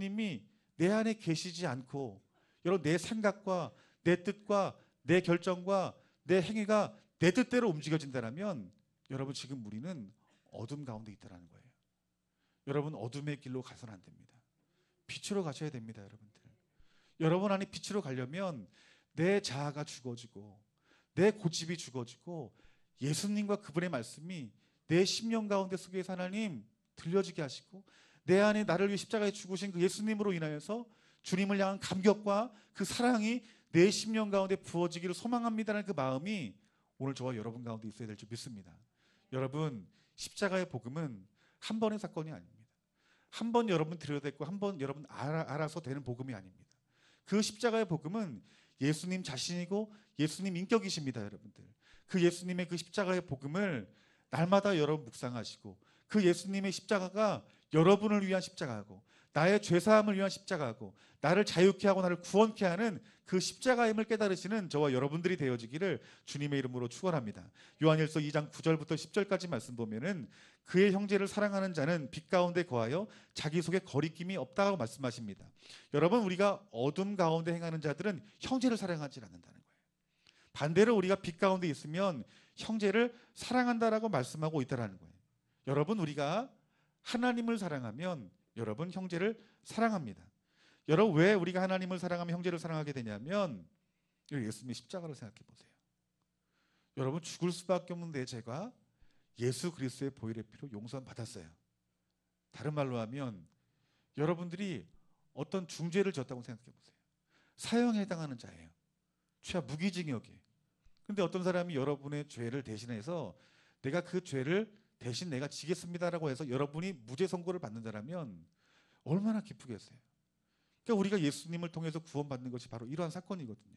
님이 내 안에 계시지 않고 여러분 내 생각과 내 뜻과 내 결정과 내 행위가 내 뜻대로 움직여진다면 여러분 지금 우리는 어둠 가운데 있다는 거예요. 여러분 어둠의 길로 가서는 안 됩니다. 빛으로 가셔야 됩니다, 여러분들. 여러분 안에 빛으로 가려면 내 자아가 죽어지고 내 고집이 죽어지고 예수님과 그분의 말씀이 내 심령 가운데 속에서 하나님 들려지게 하시고 내 안에 나를 위해 십자가에 죽으신 그 예수님으로 인하여서 주님을 향한 감격과 그 사랑이 내 심령 가운데 부어지기를 소망합니다라는 그 마음이 오늘 저와 여러분 가운데 있어야 될 줄 믿습니다. 여러분 십자가의 복음은 한 번의 사건이 아닙니다. 한 번 여러분 들여댔고 한 번 여러분 알아서 되는 복음이 아닙니다. 그 십자가의 복음은 예수님 자신이고 예수님 인격이십니다, 여러분들. 그 예수님의 그 십자가의 복음을 날마다 여러분 묵상하시고 그 예수님의 십자가가 여러분을 위한 십자가고 나의 죄사함을 위한 십자가고 나를 자유케 하고 나를 구원케 하는 그 십자가임을 깨달으시는 저와 여러분들이 되어지기를 주님의 이름으로 축원합니다. 요한일서 2장 9절부터 10절까지 말씀 보면은 그의 형제를 사랑하는 자는 빛 가운데 거하여 자기 속에 거리낌이 없다고 말씀하십니다. 여러분 우리가 어둠 가운데 행하는 자들은 형제를 사랑하지 않는다는 거예요. 반대로 우리가 빛 가운데 있으면 형제를 사랑한다라고 말씀하고 있다는 거예요. 여러분 우리가 하나님을 사랑하면 여러분 형제를 사랑합니다. 여러분 왜 우리가 하나님을 사랑하면 형제를 사랑하게 되냐면 예수님의 십자가를 생각해 보세요. 여러분 죽을 수밖에 없는 내 죄가 예수 그리스도의 보혈의 피로 용서함 받았어요. 다른 말로 하면 여러분들이 어떤 중죄를 졌다고 생각해 보세요. 사형에 해당하는 자예요. 최하 무기징역에. 근데 어떤 사람이 여러분의 죄를 대신해서 내가 그 죄를 대신 내가 지겠습니다라고 해서 여러분이 무죄 선고를 받는다면 얼마나 기쁘겠어요. 그러니까 우리가 예수님을 통해서 구원받는 것이 바로 이러한 사건이거든요.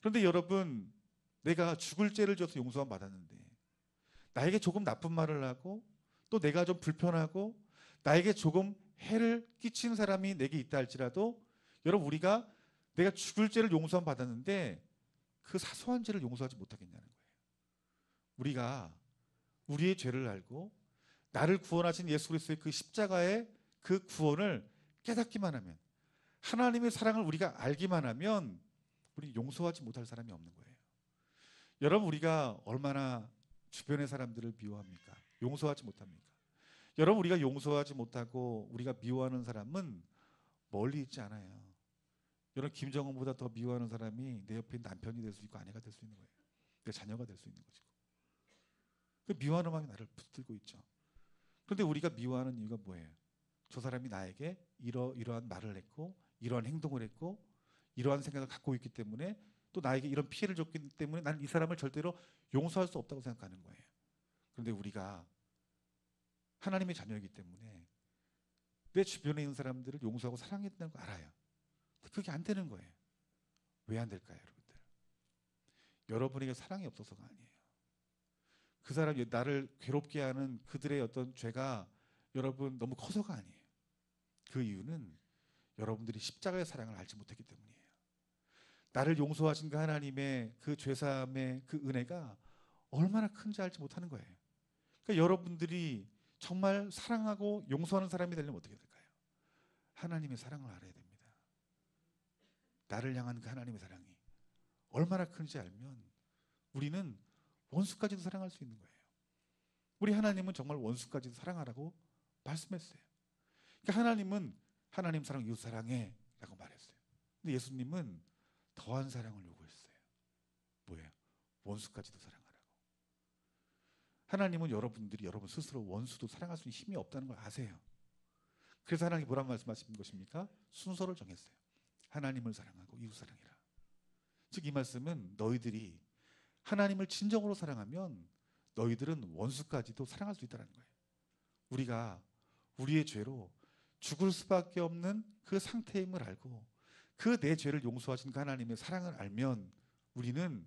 그런데 여러분 내가 죽을 죄를 져서 용서함 받았는데 나에게 조금 나쁜 말을 하고 또 내가 좀 불편하고 나에게 조금 해를 끼친 사람이 내게 있다 할지라도 여러분 우리가 내가 죽을 죄를 용서함 받았는데 그 사소한 죄를 용서하지 못하겠냐는 거예요. 우리가 우리의 죄를 알고 나를 구원하신 예수 그리스도의 그 십자가의 그 구원을 깨닫기만 하면 하나님의 사랑을 우리가 알기만 하면 우리 용서하지 못할 사람이 없는 거예요. 여러분 우리가 얼마나 주변의 사람들을 미워합니까? 용서하지 못합니까? 여러분 우리가 용서하지 못하고 우리가 미워하는 사람은 멀리 있지 않아요. 여러분 김정은보다 더 미워하는 사람이 내 옆에 남편이 될 수 있고 아내가 될 수 있는 거예요. 내 자녀가 될 수 있는 것이고. 그 미워하는 마음이 나를 붙들고 있죠. 그런데 우리가 미워하는 이유가 뭐예요? 저 사람이 나에게 이러한 말을 했고 이러한 행동을 했고 이러한 생각을 갖고 있기 때문에 또 나에게 이런 피해를 줬기 때문에 나는 이 사람을 절대로 용서할 수 없다고 생각하는 거예요. 그런데 우리가 하나님의 자녀이기 때문에 내 주변에 있는 사람들을 용서하고 사랑해야 된다는 거 알아요. 그게 안 되는 거예요. 왜 안 될까요, 여러분들? 여러분에게 사랑이 없어서가 아니에요. 그 사람이 나를 괴롭게 하는 그들의 어떤 죄가 여러분 너무 커서가 아니에요. 그 이유는 여러분들이 십자가의 사랑을 알지 못했기 때문이에요. 나를 용서하신 그 하나님의 그 죄사함의 그 은혜가 얼마나 큰지 알지 못하는 거예요. 그러니까 여러분들이 정말 사랑하고 용서하는 사람이 되려면 어떻게 될까요? 하나님의 사랑을 알아야 됩니다. 나를 향한 그 하나님의 사랑이 얼마나 큰지 알면 우리는 원수까지도 사랑할 수 있는 거예요. 우리 하나님은 정말 원수까지도 사랑하라고 말씀했어요. 그러니까 하나님은 하나님 사랑 이웃 사랑해 라고 말했어요. 근데 예수님은 더한 사랑을 요구했어요. 뭐예요? 원수까지도 사랑하라고. 하나님은 여러분들이 여러분 스스로 원수도 사랑할 수 있는 힘이 없다는 걸 아세요. 그래서 하나님이 뭐라고 말씀하신 것입니까? 순서를 정했어요. 하나님을 사랑하고 이웃 사랑해라. 즉 이 말씀은 너희들이 하나님을 진정으로 사랑하면 너희들은 원수까지도 사랑할 수 있다는 거예요. 우리가 우리의 죄로 죽을 수밖에 없는 그 상태임을 알고 그 내 죄를 용서하신 그 하나님의 사랑을 알면 우리는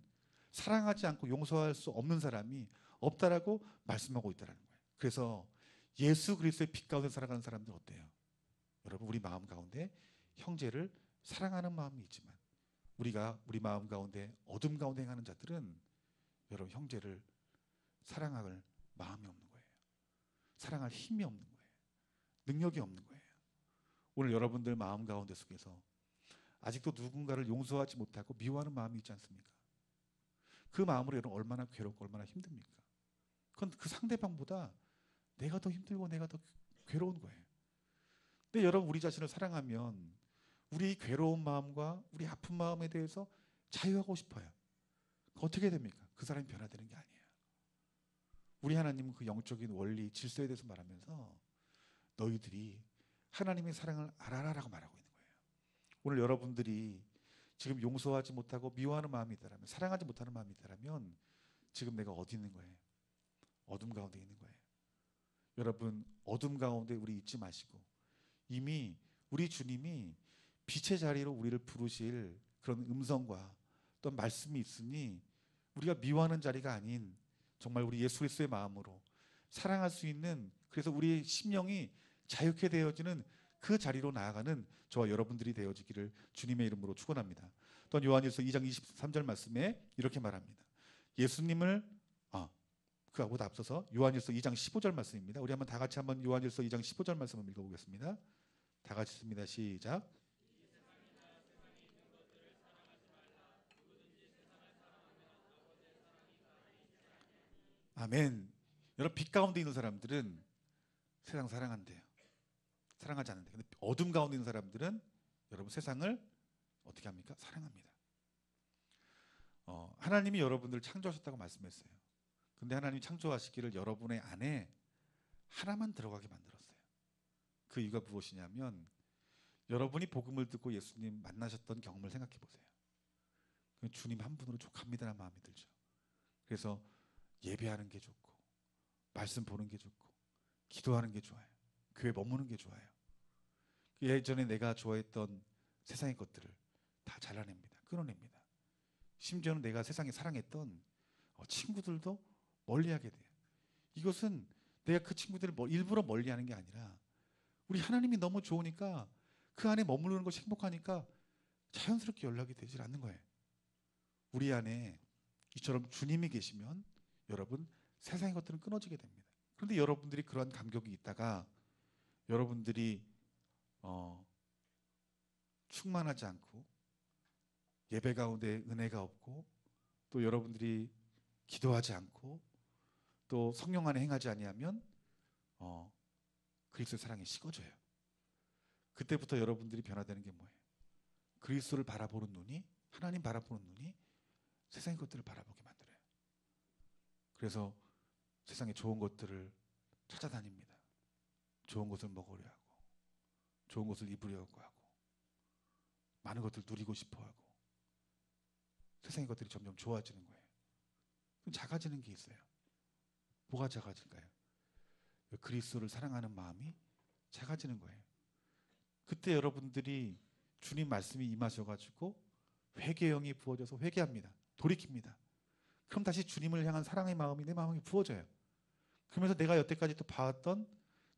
사랑하지 않고 용서할 수 없는 사람이 없다라고 말씀하고 있다는 거예요. 그래서 예수 그리스도의 빛 가운데 살아가는 사람들 어때요? 여러분 우리 마음 가운데 형제를 사랑하는 마음이 있지만 우리가 우리 마음 가운데 어둠 가운데 행하는 자들은 여러분 형제를 사랑할 마음이 없는 거예요. 사랑할 힘이 없는 거예요. 능력이 없는 거예요. 오늘 여러분들 마음 가운데 속에서 아직도 누군가를 용서하지 못하고 미워하는 마음이 있지 않습니까? 그 마음으로 여러분 얼마나 괴롭고 얼마나 힘듭니까? 그건 그 상대방보다 내가 더 힘들고 내가 더 괴로운 거예요. 근데 여러분 우리 자신을 사랑하면 우리 괴로운 마음과 우리 아픈 마음에 대해서 자유하고 싶어요. 어떻게 됩니까? 그 사람이 변화되는 게 아니에요. 우리 하나님은 그 영적인 원리, 질서에 대해서 말하면서 너희들이 하나님의 사랑을 알아라라고 말하고 있는 거예요. 오늘 여러분들이 지금 용서하지 못하고 미워하는 마음이 있다면, 사랑하지 못하는 마음이 있다면 지금 내가 어디 있는 거예요? 어둠 가운데 있는 거예요. 여러분 어둠 가운데 우리 잊지 마시고 이미 우리 주님이 빛의 자리로 우리를 부르실 그런 음성과 또 말씀이 있으니 우리가 미워하는 자리가 아닌 정말 우리 예수 그리스도의 마음으로 사랑할 수 있는, 그래서 우리의 심령이 자유케 되어지는 그 자리로 나아가는 저와 여러분들이 되어지기를 주님의 이름으로 축원합니다. 또한 요한일서 2장 23절 말씀에 이렇게 말합니다. 예수님을 그하고도 앞서서 요한일서 2장 15절 말씀입니다. 우리 한번 다 같이 한번 요한일서 2장 15절 말씀을 읽어보겠습니다. 다 같이 읽습니다. 시작. 아멘. 여러분 빛 가운데 있는 사람들은 세상 사랑한대요. 사랑하지 않는데. 근데 어둠 가운데 있는 사람들은 여러분 세상을 어떻게 합니까? 사랑합니다. 하나님이 여러분들을 창조하셨다고 말씀했어요. 근데 하나님이 창조하시기를 여러분의 안에 하나만 들어가게 만들었어요. 그 이유가 무엇이냐면 여러분이 복음을 듣고 예수님 만나셨던 경험을 생각해 보세요. 주님 한 분으로 족합니다라는 마음이 들죠. 그래서 예배하는 게 좋고 말씀 보는 게 좋고 기도하는 게 좋아요. 교회 머무는 게 좋아요. 예전에 내가 좋아했던 세상의 것들을 다 잘라냅니다. 끊어냅니다. 심지어는 내가 세상에 사랑했던 친구들도 멀리하게 돼요. 이것은 내가 그 친구들을 일부러 멀리하는 게 아니라 우리 하나님이 너무 좋으니까 그 안에 머무르는 것이 행복하니까 자연스럽게 연락이 되질 않는 거예요. 우리 안에 이처럼 주님이 계시면 여러분 세상의 것들은 끊어지게 됩니다. 그런데 여러분들이 그러한 감격이 있다가 여러분들이 충만하지 않고 예배 가운데 은혜가 없고 또 여러분들이 기도하지 않고 또 성령 안에 행하지 아니하면 그리스도의 사랑이 식어져요. 그때부터 여러분들이 변화되는 게 뭐예요? 그리스도를 바라보는 눈이, 하나님 바라보는 눈이 세상의 것들을 바라보게 만들어요. 그래서 세상에 좋은 것들을 찾아다닙니다. 좋은 것을 먹으려 하고 좋은 것을 입으려고 하고 많은 것들을 누리고 싶어 하고 세상의 것들이 점점 좋아지는 거예요. 그럼 작아지는 게 있어요. 뭐가 작아질까요? 그리스도를 사랑하는 마음이 작아지는 거예요. 그때 여러분들이 주님 말씀이 임하셔가지고 회개의 영이 부어져서 회개합니다. 돌이킵니다. 그럼 다시 주님을 향한 사랑의 마음이 내 마음에 부어져요. 그러면서 내가 여태까지 또 봐왔던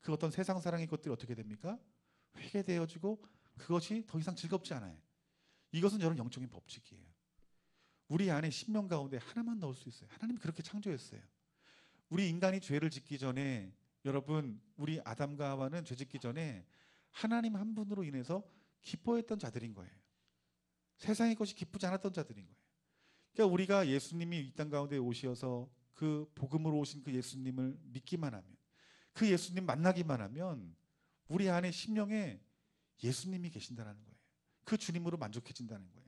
그 어떤 세상 사랑의 것들이 어떻게 됩니까? 회개되어지고 그것이 더 이상 즐겁지 않아요. 이것은 여러분 영적인 법칙이에요. 우리 안에 심령 가운데 하나만 넣을 수 있어요. 하나님이 그렇게 창조했어요. 우리 인간이 죄를 짓기 전에 여러분 우리 아담과 하와는 죄 짓기 전에 하나님 한 분으로 인해서 기뻐했던 자들인 거예요. 세상의 것이 기쁘지 않았던 자들인 거예요. 그러니까 우리가 예수님이 이 땅 가운데 오셔서 그 복음으로 오신 그 예수님을 믿기만 하면, 그 예수님 만나기만 하면 우리 안에 심령에 예수님이 계신다는 거예요. 그 주님으로 만족해진다는 거예요.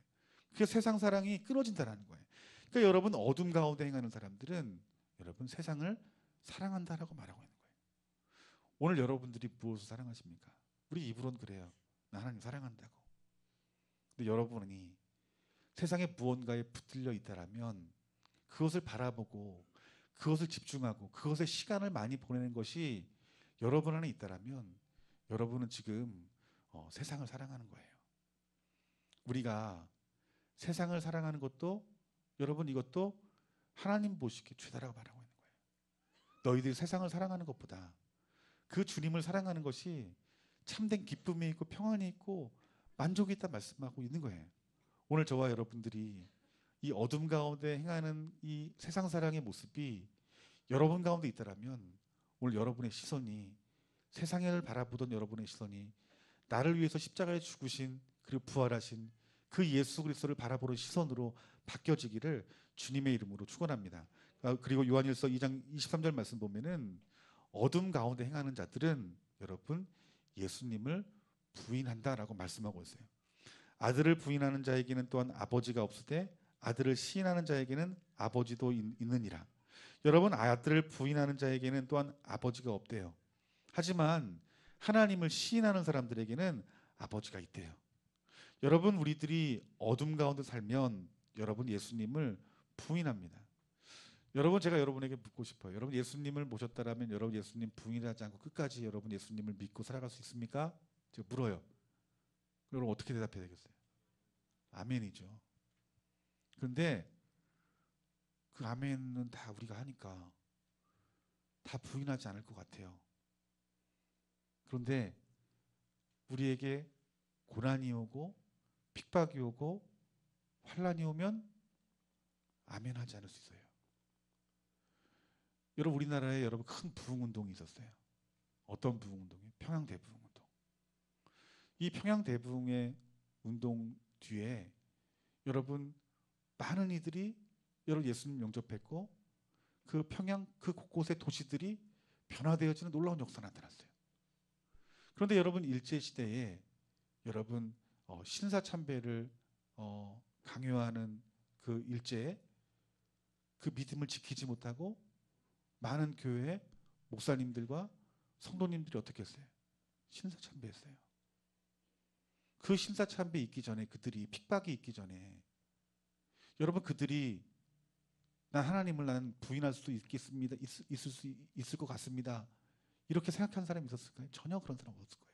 그 세상 사랑이 끊어진다는 거예요. 그러니까 여러분 어둠 가운데 행하는 사람들은 여러분 세상을 사랑한다라고 말하고 있는 거예요. 오늘 여러분들이 무엇을 사랑하십니까? 우리 입으로는 그래요. 나 하나님 사랑한다고. 근데 여러분이 세상에 무언가에 붙들려 있다라면 그것을 바라보고 그것을 집중하고 그것에 시간을 많이 보내는 것이 여러분 안에 있다라면 여러분은 지금 세상을 사랑하는 거예요. 우리가 세상을 사랑하는 것도 여러분 이것도 하나님 보시기에 죄다라고 말하고 있는 거예요. 너희들이 세상을 사랑하는 것보다 그 주님을 사랑하는 것이 참된 기쁨이 있고 평안이 있고 만족이 있다 말씀하고 있는 거예요. 오늘 저와 여러분들이 이 어둠 가운데 행하는 이 세상 사랑의 모습이 여러분 가운데 있다라면 오늘 여러분의 시선이, 세상을 바라보던 여러분의 시선이 나를 위해서 십자가에 죽으신 그리고 부활하신 그 예수 그리스도를 바라보는 시선으로 바뀌어지기를 주님의 이름으로 축원합니다. 그리고 요한일서 2장 23절 말씀 보면은 어둠 가운데 행하는 자들은 여러분 예수님을 부인한다라고 말씀하고 있어요. 아들을 부인하는 자에게는 또한 아버지가 없으되 아들을 시인하는 자에게는 아버지도 있느니라. 여러분 아들을 부인하는 자에게는 또한 아버지가 없대요. 하지만 하나님을 시인하는 사람들에게는 아버지가 있대요. 여러분 우리들이 어둠 가운데 살면 여러분 예수님을 부인합니다. 여러분 제가 여러분에게 묻고 싶어요. 여러분 예수님을 모셨다라면 여러분 예수님 부인하지 않고 끝까지 여러분 예수님을 믿고 살아갈 수 있습니까? 제가 물어요. 여러분 어떻게 대답해야 되겠어요? 아멘이죠. 그런데 그 아멘은 다 우리가 하니까 다 부인하지 않을 것 같아요. 그런데 우리에게 고난이 오고 핍박이 오고 환란이 오면 아멘하지 않을 수 있어요. 여러분 우리나라에 여러분 큰 부흥운동이 있었어요. 어떤 부흥운동이요? 평양대부흥운동. 이 평양대부흥의 운동 뒤에 여러분 많은 이들이 여러분 예수님 영접했고 그 평양 그 곳곳의 도시들이 변화되어지는 놀라운 역사가 나타났어요. 그런데 여러분 일제시대에 여러분 신사참배를 강요하는 그 일제에 그 믿음을 지키지 못하고 많은 교회 목사님들과 성도님들이 어떻게 했어요? 신사참배했어요. 그 신사참배 있기 전에 그들이 핍박이 있기 전에 여러분 그들이 난 하나님을 난 부인할 수도 있겠습니다. 있을 수 있을 것 같습니다. 이렇게 생각하는 사람이 있었을까요? 전혀 그런 사람 없을 거예요.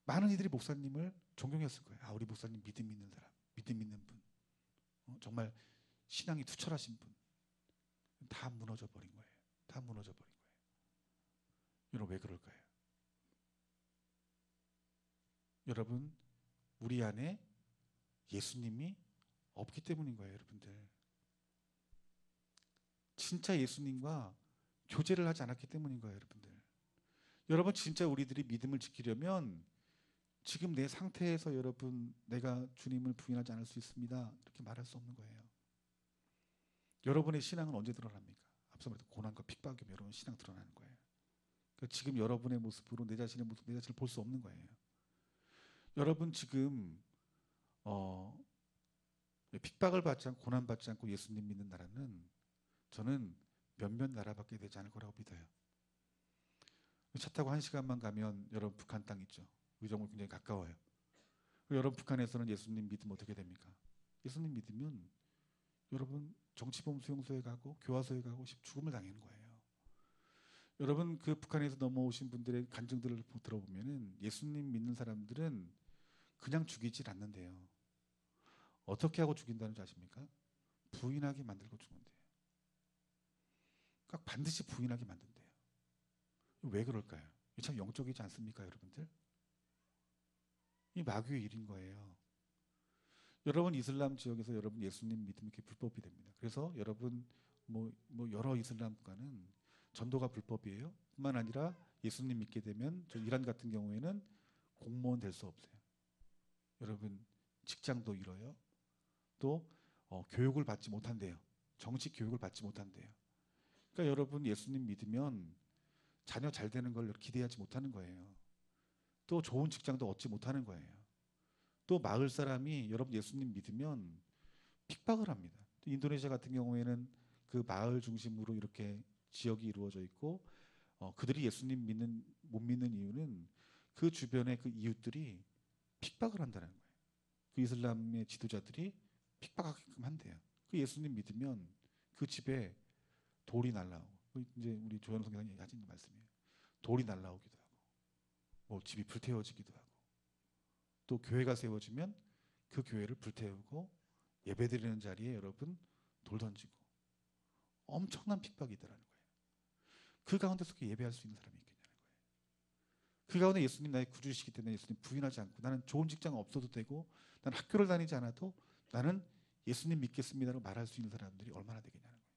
많은 이들이 목사님을 존경했을 거예요. 아 우리 목사님 믿음 있는 사람, 믿음 있는 분, 정말 신앙이 투철하신 분. 다 무너져 버린 거예요. 다 무너져 버린 거예요. 여러분 왜 그럴까요? 여러분 우리 안에 예수님이 없기 때문인 거예요, 여러분들. 진짜 예수님과 교제를 하지 않았기 때문인 거예요, 여러분들. 여러분 진짜 우리들이 믿음을 지키려면 지금 내 상태에서 여러분 내가 주님을 부인하지 않을 수 있습니다. 이렇게 말할 수 없는 거예요. 여러분의 신앙은 언제 드러납니까? 앞서 말했던 고난과 핍박이 오면 여러분 신앙 드러나는 거예요. 그러니까 지금 여러분의 모습으로 내 자신의 모습, 내 자신을 볼 수 없는 거예요. 여러분 지금 핍박을 받지 않고 고난 받지 않고 예수님 믿는 나라는 저는 몇몇 나라밖에 되지 않을 거라고 믿어요. 차 타고 1시간만 가면 여러분 북한 땅 있죠. 의정부 굉장히 가까워요. 여러분 북한에서는 예수님 믿으면 어떻게 됩니까? 예수님 믿으면 여러분 정치범 수용소에 가고 교화소에 가고 죽음을 당하는 거예요. 여러분 그 북한에서 넘어오신 분들의 간증들을 들어보면은 예수님 믿는 사람들은 그냥 죽이질 않는데요. 어떻게 하고 죽인다는 줄 아십니까? 부인하게 만들고 죽는데요. 그러니까 반드시 부인하게 만든대요. 왜 그럴까요? 이게 참 영적이지 않습니까, 여러분들? 이 마귀의 일인 거예요. 여러분 이슬람 지역에서 여러분 예수님 믿으면 그게 불법이 됩니다. 그래서 여러분 뭐 여러 이슬람 국가는 전도가 불법이에요. 뿐만 아니라 예수님 믿게 되면 저 이란 같은 경우에는 공무원 될 수 없어요. 여러분 직장도 잃어요. 또 교육을 받지 못한대요. 정식 교육을 받지 못한대요. 그러니까 여러분 예수님 믿으면 자녀 잘 되는 걸 기대하지 못하는 거예요. 또 좋은 직장도 얻지 못하는 거예요. 또 마을 사람이 여러분 예수님 믿으면 핍박을 합니다. 인도네시아 같은 경우에는 그 마을 중심으로 이렇게 지역이 이루어져 있고 그들이 예수님 못 믿는 이유는 그 주변의 그 이웃들이 핍박을 한다는 거예요. 그 이슬람의 지도자들이 핍박하게끔 한대요. 그 예수님 믿으면 그 집에 돌이 날라오고 이제 우리 조현우 선교사님이 하신 말씀이에요. 돌이 날라오기도 하고 뭐 집이 불태워지기도 하고 또 교회가 세워지면 그 교회를 불태우고 예배드리는 자리에 여러분 돌 던지고 엄청난 핍박이 있다라는 거예요. 그 가운데서 예배할 수 있는 사람이 있겠냐는 거예요. 그 가운데 예수님 나의 구주이시기 때문에 예수님 부인하지 않고 나는 좋은 직장 없어도 되고 나는 학교를 다니지 않아도 나는 예수님 믿겠습니다라고 말할 수 있는 사람들이 얼마나 되겠냐는 거예요.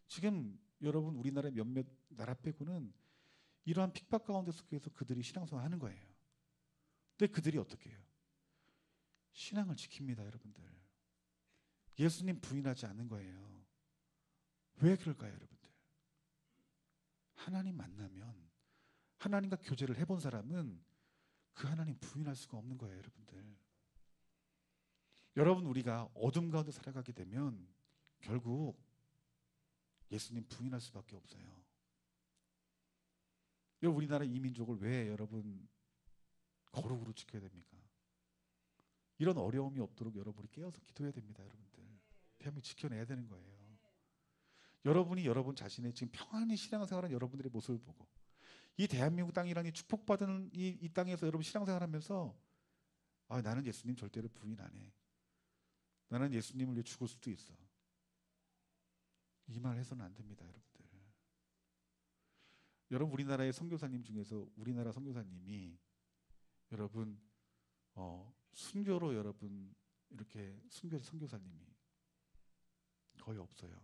지금 여러분 우리나라 몇몇 나라 빼고는 이러한 핍박 가운데 속에서 그들이 신앙생활 하는 거예요. 근데 그들이 어떻게 해요? 신앙을 지킵니다, 여러분들. 예수님 부인하지 않는 거예요. 왜 그럴까요, 여러분들? 하나님 만나면, 하나님과 교제를 해본 사람은 그 하나님 부인할 수가 없는 거예요, 여러분들. 여러분, 우리가 어둠 가운데 살아가게 되면 결국 예수님 부인할 수밖에 없어요. 우리나라 이 민족을 왜 여러분 거룩으로 지켜야 됩니까? 이런 어려움이 없도록 여러분이 깨어서 기도해야 됩니다, 여러분들. 대한민국 지켜내야 되는 거예요. 여러분이 여러분 자신의 지금 평안히 신앙생활하는 여러분들의 모습을 보고, 이 대한민국 땅이라는 이 축복받은 이 땅에서 여러분 신앙생활하면서 나는 예수님 절대로 부인 안 해. 나는 예수님을 위해 죽을 수도 있어. 이 말 해서는 안 됩니다, 여러분들. 여러분, 우리나라의 선교사님 중에서 우리나라 선교사님이 여러분 순교로 여러분 이렇게 선교사님이 거의 없어요.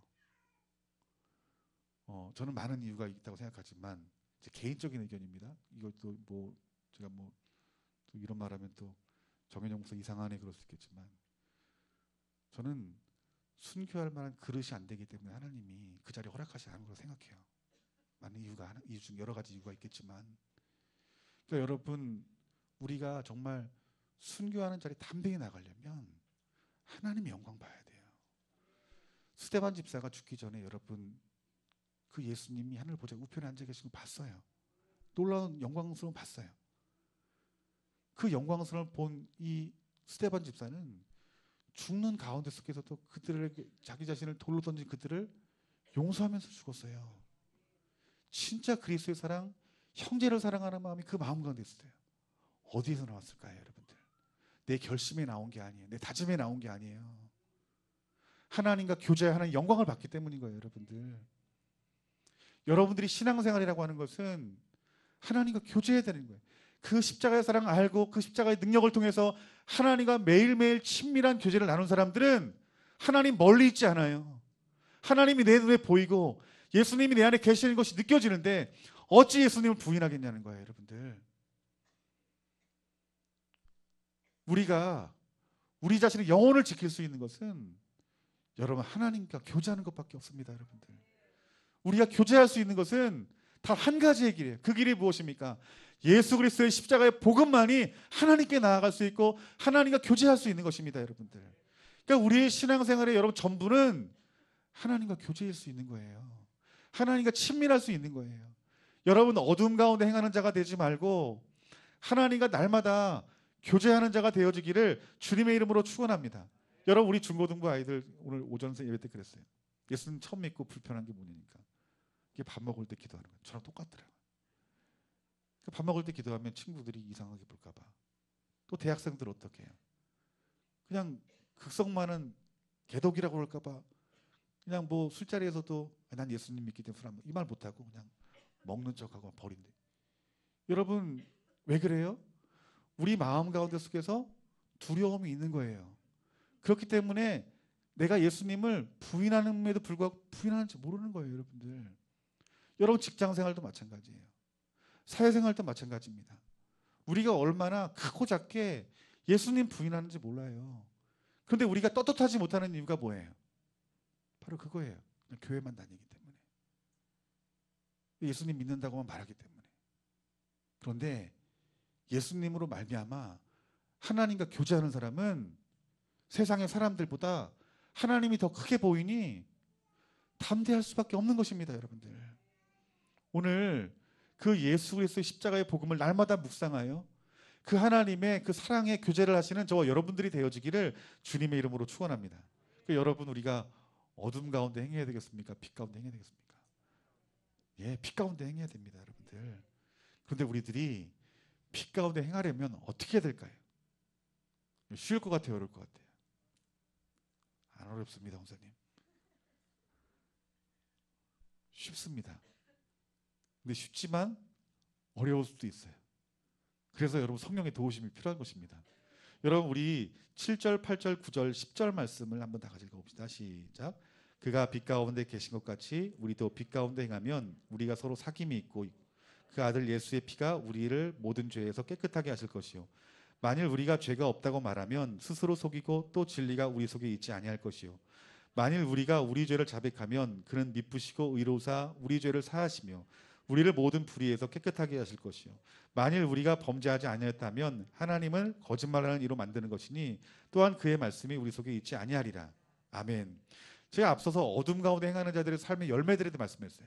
저는 많은 이유가 있다고 생각하지만 제 개인적인 의견입니다. 이것도 뭐 제가 뭐 또 이런 말하면 또 정현영 목사 이상하네 그럴 수 있겠지만, 저는 순교할 만한 그릇이 안 되기 때문에 하나님이 그 자리 허락하지 않은 거라고 생각해요. 많은 이유 중 여러 가지 이유가 있겠지만, 그러니까 여러분, 우리가 정말 순교하는 자리 담대히 나가려면 하나님의 영광 봐야 돼요. 스데반 집사가 죽기 전에 여러분 그 예수님이 하늘 보좌 우편에 앉아 계신 걸 봤어요. 놀라운 영광스러움 봤어요. 그 영광스러움을 본 이 스데반 집사는 죽는 가운데 속에서도 그들에게 자기 자신을 돌로 던진 그들을 용서하면서 죽었어요. 진짜 그리스도의 사랑, 형제를 사랑하는 마음이 그 마음 가운데 있어요. 어디에서 나왔을까요, 여러분들? 내 결심에 나온 게 아니에요. 내 다짐에 나온 게 아니에요. 하나님과 교제하는 영광을 받기 때문인 거예요, 여러분들. 여러분들이 신앙생활이라고 하는 것은 하나님과 교제해야 되는 거예요. 그 십자가의 사랑을 알고 그 십자가의 능력을 통해서 하나님과 매일매일 친밀한 교제를 나눈 사람들은 하나님 멀리 있지 않아요. 하나님이 내 눈에 보이고 예수님이 내 안에 계시는 것이 느껴지는데 어찌 예수님을 부인하겠냐는 거예요, 여러분들. 우리가 우리 자신의 영혼을 지킬 수 있는 것은 여러분 하나님과 교제하는 것밖에 없습니다, 여러분들. 우리가 교제할 수 있는 것은 단 한 가지의 길이에요. 그 길이 무엇입니까? 예수 그리스도의 십자가의 복음만이 하나님께 나아갈 수 있고 하나님과 교제할 수 있는 것입니다, 여러분들. 그러니까 우리의 신앙생활의 여러분 전부는 하나님과 교제할 수 있는 거예요. 하나님과 친밀할 수 있는 거예요. 여러분 어둠 가운데 행하는 자가 되지 말고 하나님과 날마다 교제하는 자가 되어지기를 주님의 이름으로 축원합니다. 여러분, 우리 중고등부 아이들 오늘 오전 예배 때 그랬어요. 예수님 처음 믿고 불편한 게 뭐냐니까. 이게 밥 먹을 때 기도하는 거예요. 저랑 똑같더라고요. 밥 먹을 때 기도하면 친구들이 이상하게 볼까 봐. 또 대학생들 어떻게 해요? 그냥 극성 많은 개독이라고 그럴까 봐. 그냥 뭐 술자리에서도 난 예수님 믿기 때문에 이 말 못하고 그냥 먹는 척하고 버린대. 여러분 왜 그래요? 우리 마음 가운데 속에서 두려움이 있는 거예요. 그렇기 때문에 내가 예수님을 부인하는데도 불구하고 부인하는지 모르는 거예요, 여러분들. 여러분 직장생활도 마찬가지예요. 사회생활도 마찬가지입니다. 우리가 얼마나 크고 작게 예수님 부인하는지 몰라요. 그런데 우리가 떳떳하지 못하는 이유가 뭐예요? 바로 그거예요. 그냥 교회만 다니기 때문에. 예수님 믿는다고만 말하기 때문에. 그런데 예수님으로 말미암아 하나님과 교제하는 사람은 세상의 사람들보다 하나님이 더 크게 보이니 담대할 수밖에 없는 것입니다, 여러분들. 오늘 그 예수 그리스도의 십자가의 복음을 날마다 묵상하여 그 하나님의 그 사랑의 교제를 하시는 저와 여러분들이 되어지기를 주님의 이름으로 축원합니다. 여러분, 우리가 어둠 가운데 행해야 되겠습니까? 빛 가운데 행해야 되겠습니까? 예, 빛 가운데 행해야 됩니다, 여러분들. 그런데 우리들이 빛 가운데 행하려면 어떻게 해야 될까요? 쉬울 것 같아요, 어려울 것 같아요? 안 어렵습니다, 원사님. 쉽습니다. 근데 쉽지만 어려울 수도 있어요. 그래서 여러분 성령의 도우심이 필요한 것입니다. 여러분, 우리 7절, 8절, 9절, 10절 말씀을 한번 다 같이 읽어봅시다. 시작. 그가 빛 가운데 계신 것 같이 우리도 빛 가운데 행하면 우리가 서로 사귐이 있고 그 아들 예수의 피가 우리를 모든 죄에서 깨끗하게 하실 것이요 만일 우리가 죄가 없다고 말하면 스스로 속이고 또 진리가 우리 속에 있지 아니할 것이요 만일 우리가 우리 죄를 자백하면 그는 미쁘시고 의로우사 우리 죄를 사하시며 우리를 모든 불의에서 깨끗하게 하실 것이요 만일 우리가 범죄하지 아니하였다면 하나님을 거짓말하는 이로 만드는 것이니 또한 그의 말씀이 우리 속에 있지 아니하리라. 아멘. 제가 앞서서 어둠 가운데 행하는 자들의 삶의 열매들에 대해 말씀했어요.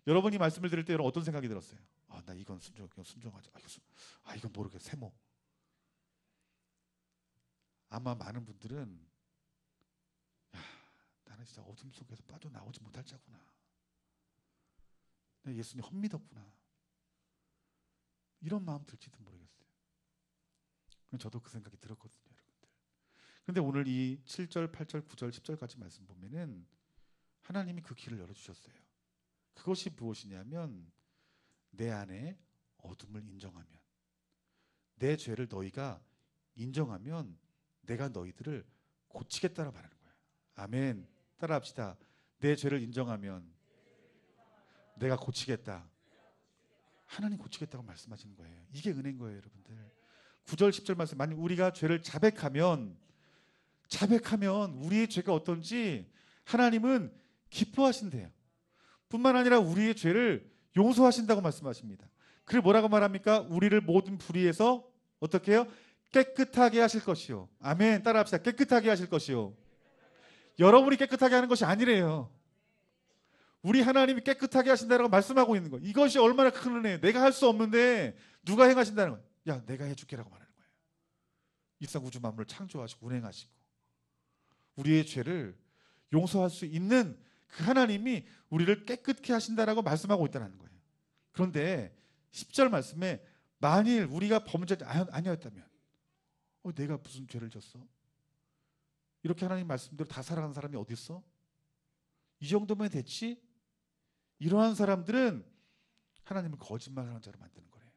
여러분이 말씀을 들을 때 여러분 어떤 생각이 들었어요? 나 이건 순종하자. 이건 모르겠어. 세모. 아마 많은 분들은 나는 진짜 어둠 속에서 빠져나오지 못할 자구나. 내가 예수님 헛믿었구나. 이런 마음 들지도 모르겠어요. 저도 그 생각이 들었거든요, 여러분들. 그런데 오늘 이 7절, 8절, 9절, 10절까지 말씀 보면은 하나님이 그 길을 열어주셨어요. 그것이 무엇이냐면 내 안에 어둠을 인정하면 내 죄를 너희가 인정하면 내가 너희들을 고치겠다라고 말하는 거예요. 아멘. 따라합시다. 내 죄를 인정하면 내가 고치겠다. 하나님 고치겠다고 말씀하시는 거예요. 이게 은혜인 거예요, 여러분들. 9절 10절 말씀, 만약 우리가 죄를 자백하면 우리의 죄가 어떤지 하나님은 기뻐하신대요. 뿐만 아니라 우리의 죄를 용서하신다고 말씀하십니다. 그리고 뭐라고 말합니까? 우리를 모든 불의에서 어떻게 해요? 깨끗하게 하실 것이요. 아멘. 따라합시다. 깨끗하게 하실 것이요. 여러분이 깨끗하게 하는 것이 아니래요. 우리 하나님이 깨끗하게 하신다고 말씀하고 있는 거예요. 이것이 얼마나 큰 은혜예요. 내가 할 수 없는데 누가 행하신다는 거예요. 야, 내가 해줄게라고 말하는 거예요. 일상 우주 만물을 창조하시고 운행하시고 우리의 죄를 용서할 수 있는 그 하나님이 우리를 깨끗게 하신다라고 말씀하고 있다는 거예요. 그런데 10절 말씀에 만일 우리가 범죄하지 아니었다면 내가 무슨 죄를 졌어? 이렇게 하나님 말씀대로 다 살아가는 사람이 어디 있어? 이 정도면 됐지? 이러한 사람들은 하나님을 거짓말하는 자로 만드는 거예요.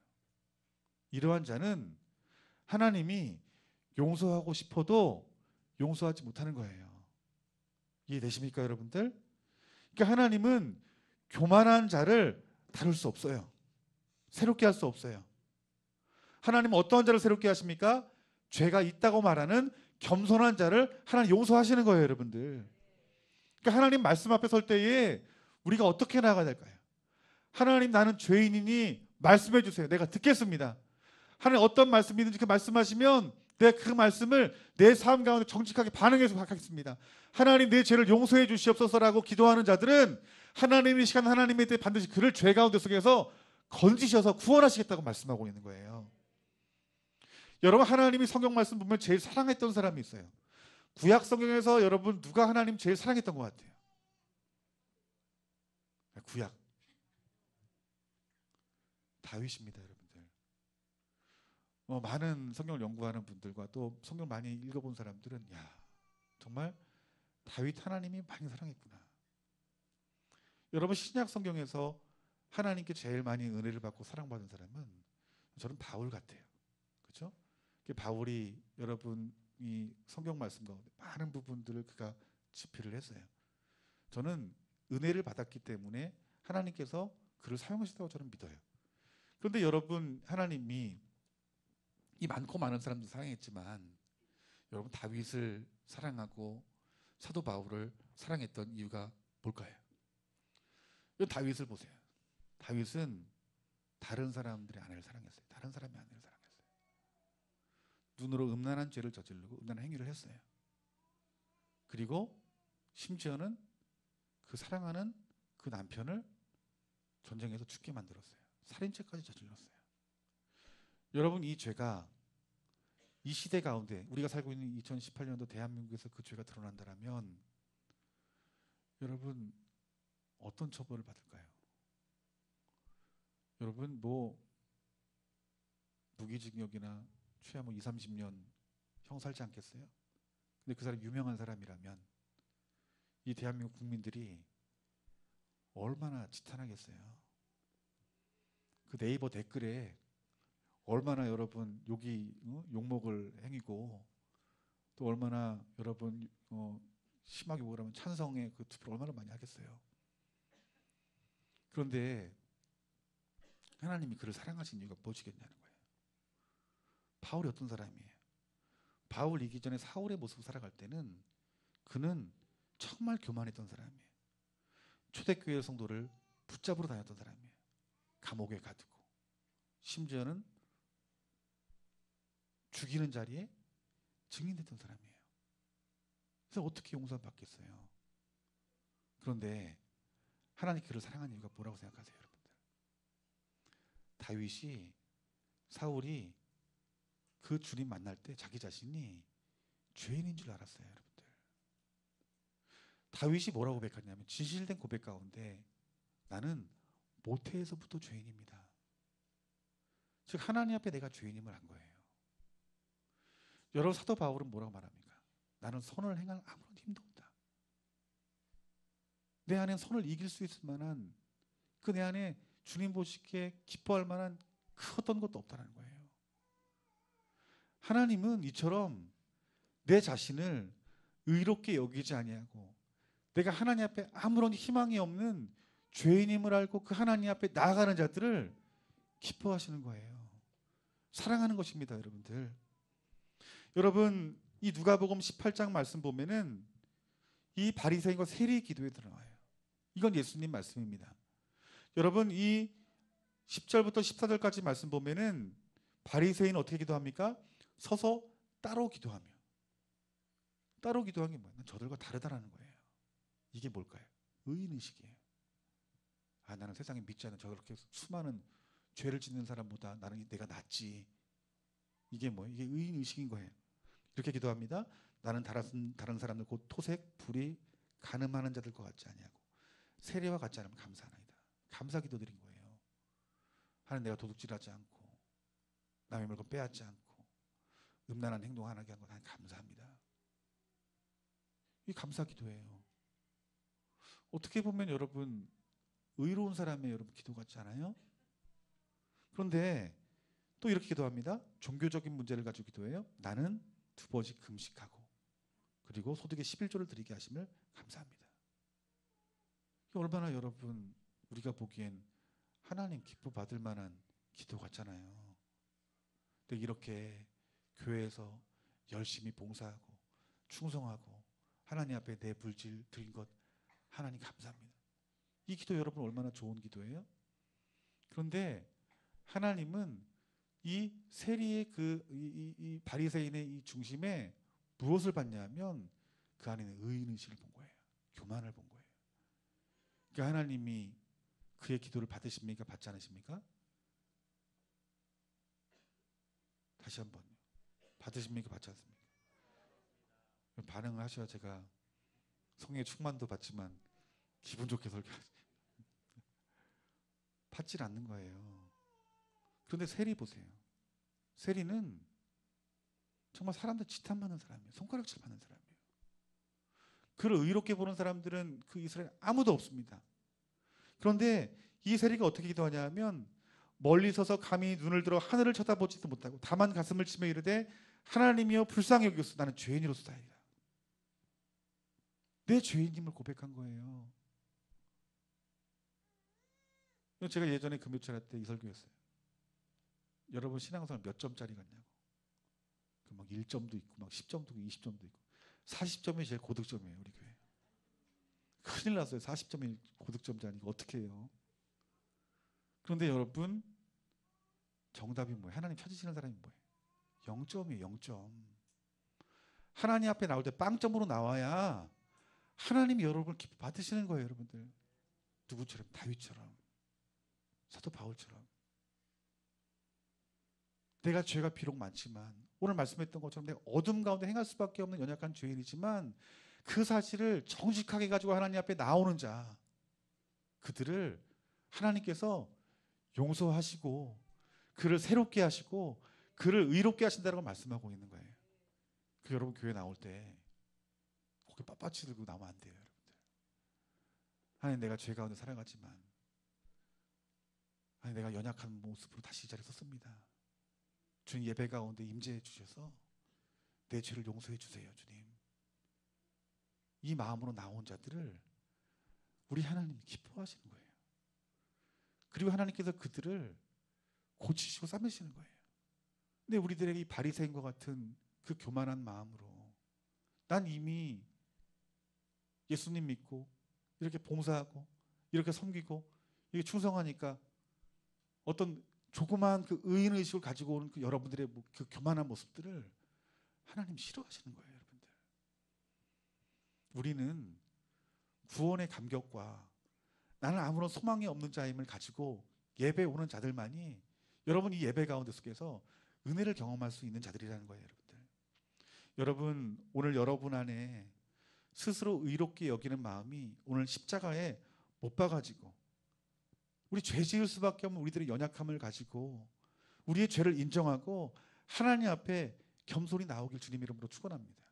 이러한 자는 하나님이 용서하고 싶어도 용서하지 못하는 거예요. 이해되십니까, 여러분들? 그러니까 하나님은 교만한 자를 다룰 수 없어요. 새롭게 할 수 없어요. 하나님은 어떠한 자를 새롭게 하십니까? 죄가 있다고 말하는 겸손한 자를 하나님 용서하시는 거예요, 여러분들. 그러니까 하나님 말씀 앞에 설 때에 우리가 어떻게 나아가야 될까요? 하나님, 나는 죄인이니 말씀해 주세요. 내가 듣겠습니다. 하나님 어떤 말씀이든지 그 말씀하시면 내가 그 말씀을 내 삶 가운데 정직하게 반응해서 하겠습니다. 하나님, 내 죄를 용서해 주시옵소서라고 기도하는 자들은 하나님이 이 시간 하나님에 대해 반드시 그를 죄 가운데 속에서 건지셔서 구원하시겠다고 말씀하고 있는 거예요. 여러분, 하나님이 성경 말씀 보면 제일 사랑했던 사람이 있어요. 구약 성경에서 여러분 누가 하나님 제일 사랑했던 것 같아요? 구약 다윗입니다, 여러분들. 많은 성경을 연구하는 분들과 또 성경 많이 읽어본 사람들은 정말 다윗 하나님이 많이 사랑했구나. 여러분, 신약 성경에서 하나님께 제일 많이 은혜를 받고 사랑받은 사람은 저는 바울 같아요. 그렇죠? 바울이 여러분이 성경 말씀 가운데 많은 부분들을 그가 집필을 했어요. 저는 은혜를 받았기 때문에 하나님께서 그를 사용하시다고 저는 믿어요. 그런데 여러분, 하나님이 이 많고 많은 사람들 사랑했지만 여러분, 다윗을 사랑하고 사도 바울을 사랑했던 이유가 뭘까요? 다윗을 보세요. 다윗은 다른 사람들의 아내를 사랑했어요. 다른 사람의 아내를 사랑했어요. 눈으로 음란한 죄를 저지르고 음란한 행위를 했어요. 그리고 심지어는 그 사랑하는 그 남편을 전쟁에서 죽게 만들었어요. 살인죄까지 저질렀어요. 여러분, 이 죄가 이 시대 가운데 우리가 살고 있는 2018년도 대한민국에서 그 죄가 드러난다면 여러분 어떤 처벌을 받을까요? 여러분 무기징역이나 최하면 2-30년 형 살지 않겠어요? 근데 그 사람이 유명한 사람이라면 이 대한민국 국민들이 얼마나 지탄하겠어요? 그 네이버 댓글에 얼마나 여러분 욕먹을 행위고 또 얼마나 여러분 심하게 욕을 하면 찬성의 그 투표를 얼마나 많이 하겠어요. 그런데 하나님이 그를 사랑하신 이유가 무엇이겠냐는 거예요. 바울이 어떤 사람이에요? 바울이기 전에 사울의 모습을 살아갈 때는 그는 정말 교만했던 사람이에요. 초대교회 성도를 붙잡으러 다녔던 사람이에요. 감옥에 가두고 심지어는 죽이는 자리에 증인됐던 사람이에요. 그래서 어떻게 용서받겠어요? 그런데 하나님 그를 사랑하는 이유가 뭐라고 생각하세요, 여러분들? 다윗이 사울이 그 주님 만날 때 자기 자신이 죄인인 줄 알았어요, 여러분들. 다윗이 뭐라고 고백하냐면 진실된 고백 가운데 나는 모태에서부터 죄인입니다. 즉 하나님 앞에 내가 죄인임을 안 거예요. 여러분 사도 바울은 뭐라고 말합니까? 나는 선을 행할 아무런 힘도 없다. 내 안에 선을 이길 수 있을 만한 그 내 안에 주님 보시기에 기뻐할 만한 그 어떤 것도 없다는 거예요. 하나님은 이처럼 내 자신을 의롭게 여기지 아니하고 내가 하나님 앞에 아무런 희망이 없는 죄인임을 알고 그 하나님 앞에 나아가는 자들을 기뻐하시는 거예요. 사랑하는 것입니다, 여러분들. 여러분 이 누가복음 18장 말씀 보면은 이 바리새인과 세리 기도에 들어와요. 이건 예수님 말씀입니다. 여러분 이 10절부터 14절까지 말씀 보면은 바리새인은 어떻게 기도합니까? 서서 따로 기도하며. 따로 기도한 게 뭐예요? 저들과 다르다라는 거예요. 이게 뭘까요? 의인의식이에요. 아, 나는 세상에 믿지 않는 저렇게 수많은 죄를 짓는 사람보다 나는 내가 낫지. 이게 뭐예요? 이게 의인의식인 거예요. 이렇게 기도합니다. 나는 다른 사람들 곧 토색, 불의, 간음하는 자들과 같지 아니하고 세리와 같지 않으면 감사하나이다. 감사 기도 드린 거예요. 하나님 내가 도둑질하지 않고 남의 물건 빼앗지 않고 음란한 행동 안 하게 한 거 하나님 감사합니다. 이 감사 기도예요. 어떻게 보면 여러분 의로운 사람의 여러분 기도 같지 않아요? 그런데 또 이렇게 기도합니다. 종교적인 문제를 가지고 기도해요. 나는 두버지 금식하고 그리고 소득의 11조를 드리게 하심을 감사합니다. 이게 얼마나 여러분 우리가 보기엔 하나님 기뻐 받을 만한 기도 같잖아요. 근데 이렇게 교회에서 열심히 봉사하고 충성하고 하나님 앞에 내 불질 드린 것 하나님 감사합니다. 이 기도 여러분 얼마나 좋은 기도예요? 그런데 하나님은 이 세리의 이 바리새인의 이 중심에 무엇을 봤냐면 그 안에는 의인의식을 본 거예요. 교만을 본 거예요. 그러니까 하나님이 그의 기도를 받으십니까? 받지 않으십니까? 다시 한번요. 받으십니까? 받지 않습니까? 반응을 하셔야 제가 성령의 충만도 받지만 기분 좋게 설교하지. 받질 않는 거예요. 그런데 세리 보세요. 세리는 정말 사람들 지탄받는 사람이에요. 손가락질 받는 사람이에요. 그를 의롭게 보는 사람들은 그 이스라엘에 아무도 없습니다. 그런데 이 세리가 어떻게 기도하냐면 멀리 서서 감히 눈을 들어 하늘을 쳐다보지도 못하고 다만 가슴을 치며 이르되 하나님이여 불쌍히 여기소서 나는 죄인이로소이다. 내 죄인임을 고백한 거예요. 제가 예전에 금요철 할 때 이 설교했어요. 여러분 신앙생활 몇 점짜리 같냐고. 막 1점도 있고 막 10점도 있고 20점도 있고 40점이 제일 고득점이에요. 우리 교회. 큰일 났어요. 40점이 고득점자 아니고 어떻게 해요? 그런데 여러분 정답이 뭐예요? 하나님 찾으시는 사람이 뭐예요? 0점이에요. 0점. 하나님 앞에 나올 때 빵점으로 나와야 하나님이 여러분을 기뻐 받으시는 거예요. 여러분들. 누구처럼? 다윗처럼. 사도 바울처럼. 내가 죄가 비록 많지만 오늘 말씀했던 것처럼 내가 어둠 가운데 행할 수밖에 없는 연약한 죄인이지만 그 사실을 정직하게 가지고 하나님 앞에 나오는 자 그들을 하나님께서 용서하시고 그를 새롭게 하시고 그를 의롭게 하신다고 말씀하고 있는 거예요. 그 여러분 교회 나올 때 고개 빳빳이 들고 나오면 안 돼요. 여러분들. 하나님 내가 죄 가운데 살아가지만 하나님 내가 연약한 모습으로 다시 이 자리에 섰습니다. 주님 예배 가운데 임재해 주셔서 내 죄를 용서해 주세요. 주님. 이 마음으로 나온 자들을 우리 하나님이 기뻐하시는 거예요. 그리고 하나님께서 그들을 고치시고 삶으시는 거예요. 근데 우리들에게 이 바리새인과 같은 그 교만한 마음으로 난 이미 예수님 믿고 이렇게 봉사하고 이렇게 섬기고 이렇게 충성하니까 어떤 조그마한 그 의인의식을 가지고 오는 그 여러분들의 그 교만한 모습들을 하나님 싫어하시는 거예요, 여러분들. 우리는 구원의 감격과 나는 아무런 소망이 없는 자임을 가지고 예배 오는 자들만이 여러분 이 예배 가운데 속에서 은혜를 경험할 수 있는 자들이라는 거예요, 여러분들. 여러분 오늘 여러분 안에 스스로 의롭게 여기는 마음이 오늘 십자가에 못 박아지고 우리 죄 지을 수밖에 없는 우리들의 연약함을 가지고 우리의 죄를 인정하고 하나님 앞에 겸손히 나오길 주님 이름으로 축원합니다.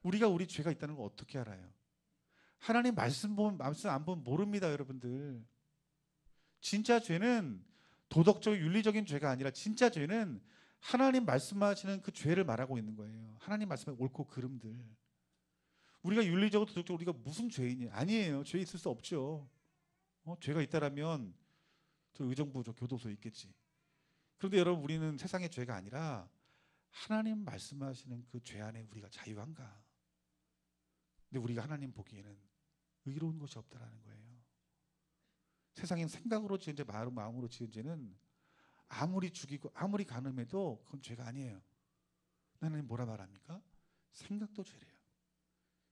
우리가 우리 죄가 있다는 걸 어떻게 알아요? 하나님 말씀 안 보면 모릅니다, 여러분들. 진짜 죄는 도덕적 윤리적인 죄가 아니라 진짜 죄는 하나님 말씀하시는 그 죄를 말하고 있는 거예요. 하나님 말씀의 옳고 그름들. 우리가 윤리적으로 도덕적으로 우리가 무슨 죄이니? 아니에요. 죄 있을 수 없죠. 죄가 있다라면 저 의정부 저 교도소에 있겠지. 그런데 여러분 우리는 세상의 죄가 아니라 하나님 말씀하시는 그 죄 안에 우리가 자유한가? 근데 우리가 하나님 보기에는 의로운 것이 없다라는 거예요. 세상엔 생각으로 지은 죄, 마음으로 지은 죄는 아무리 죽이고 아무리 간음해도 그건 죄가 아니에요. 하나님 뭐라 말합니까? 생각도 죄래요.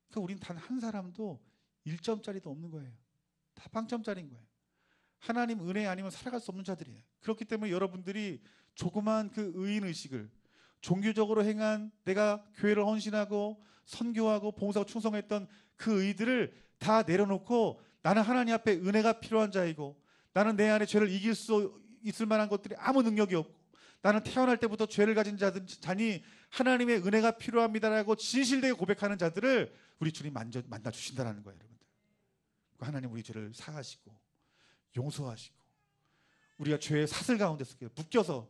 그러니까 우린 단 한 사람도 1점짜리도 없는 거예요. 다 0점짜리인 거예요. 하나님 은혜 아니면 살아갈 수 없는 자들이에요. 그렇기 때문에 여러분들이 조그만 그 의인의식을 종교적으로 행한 내가 교회를 헌신하고 선교하고 봉사하고 충성했던 그 의들을 다 내려놓고 나는 하나님 앞에 은혜가 필요한 자이고 나는 내 안에 죄를 이길 수 있을 만한 것들이 아무 능력이 없고 나는 태어날 때부터 죄를 가진 자니 하나님의 은혜가 필요합니다라고 진실되게 고백하는 자들을 우리 주님 만나 주신다는 거예요, 여러분들. 하나님 우리 죄를 사하시고 용서하시고 우리가 죄의 사슬 가운데 묶여서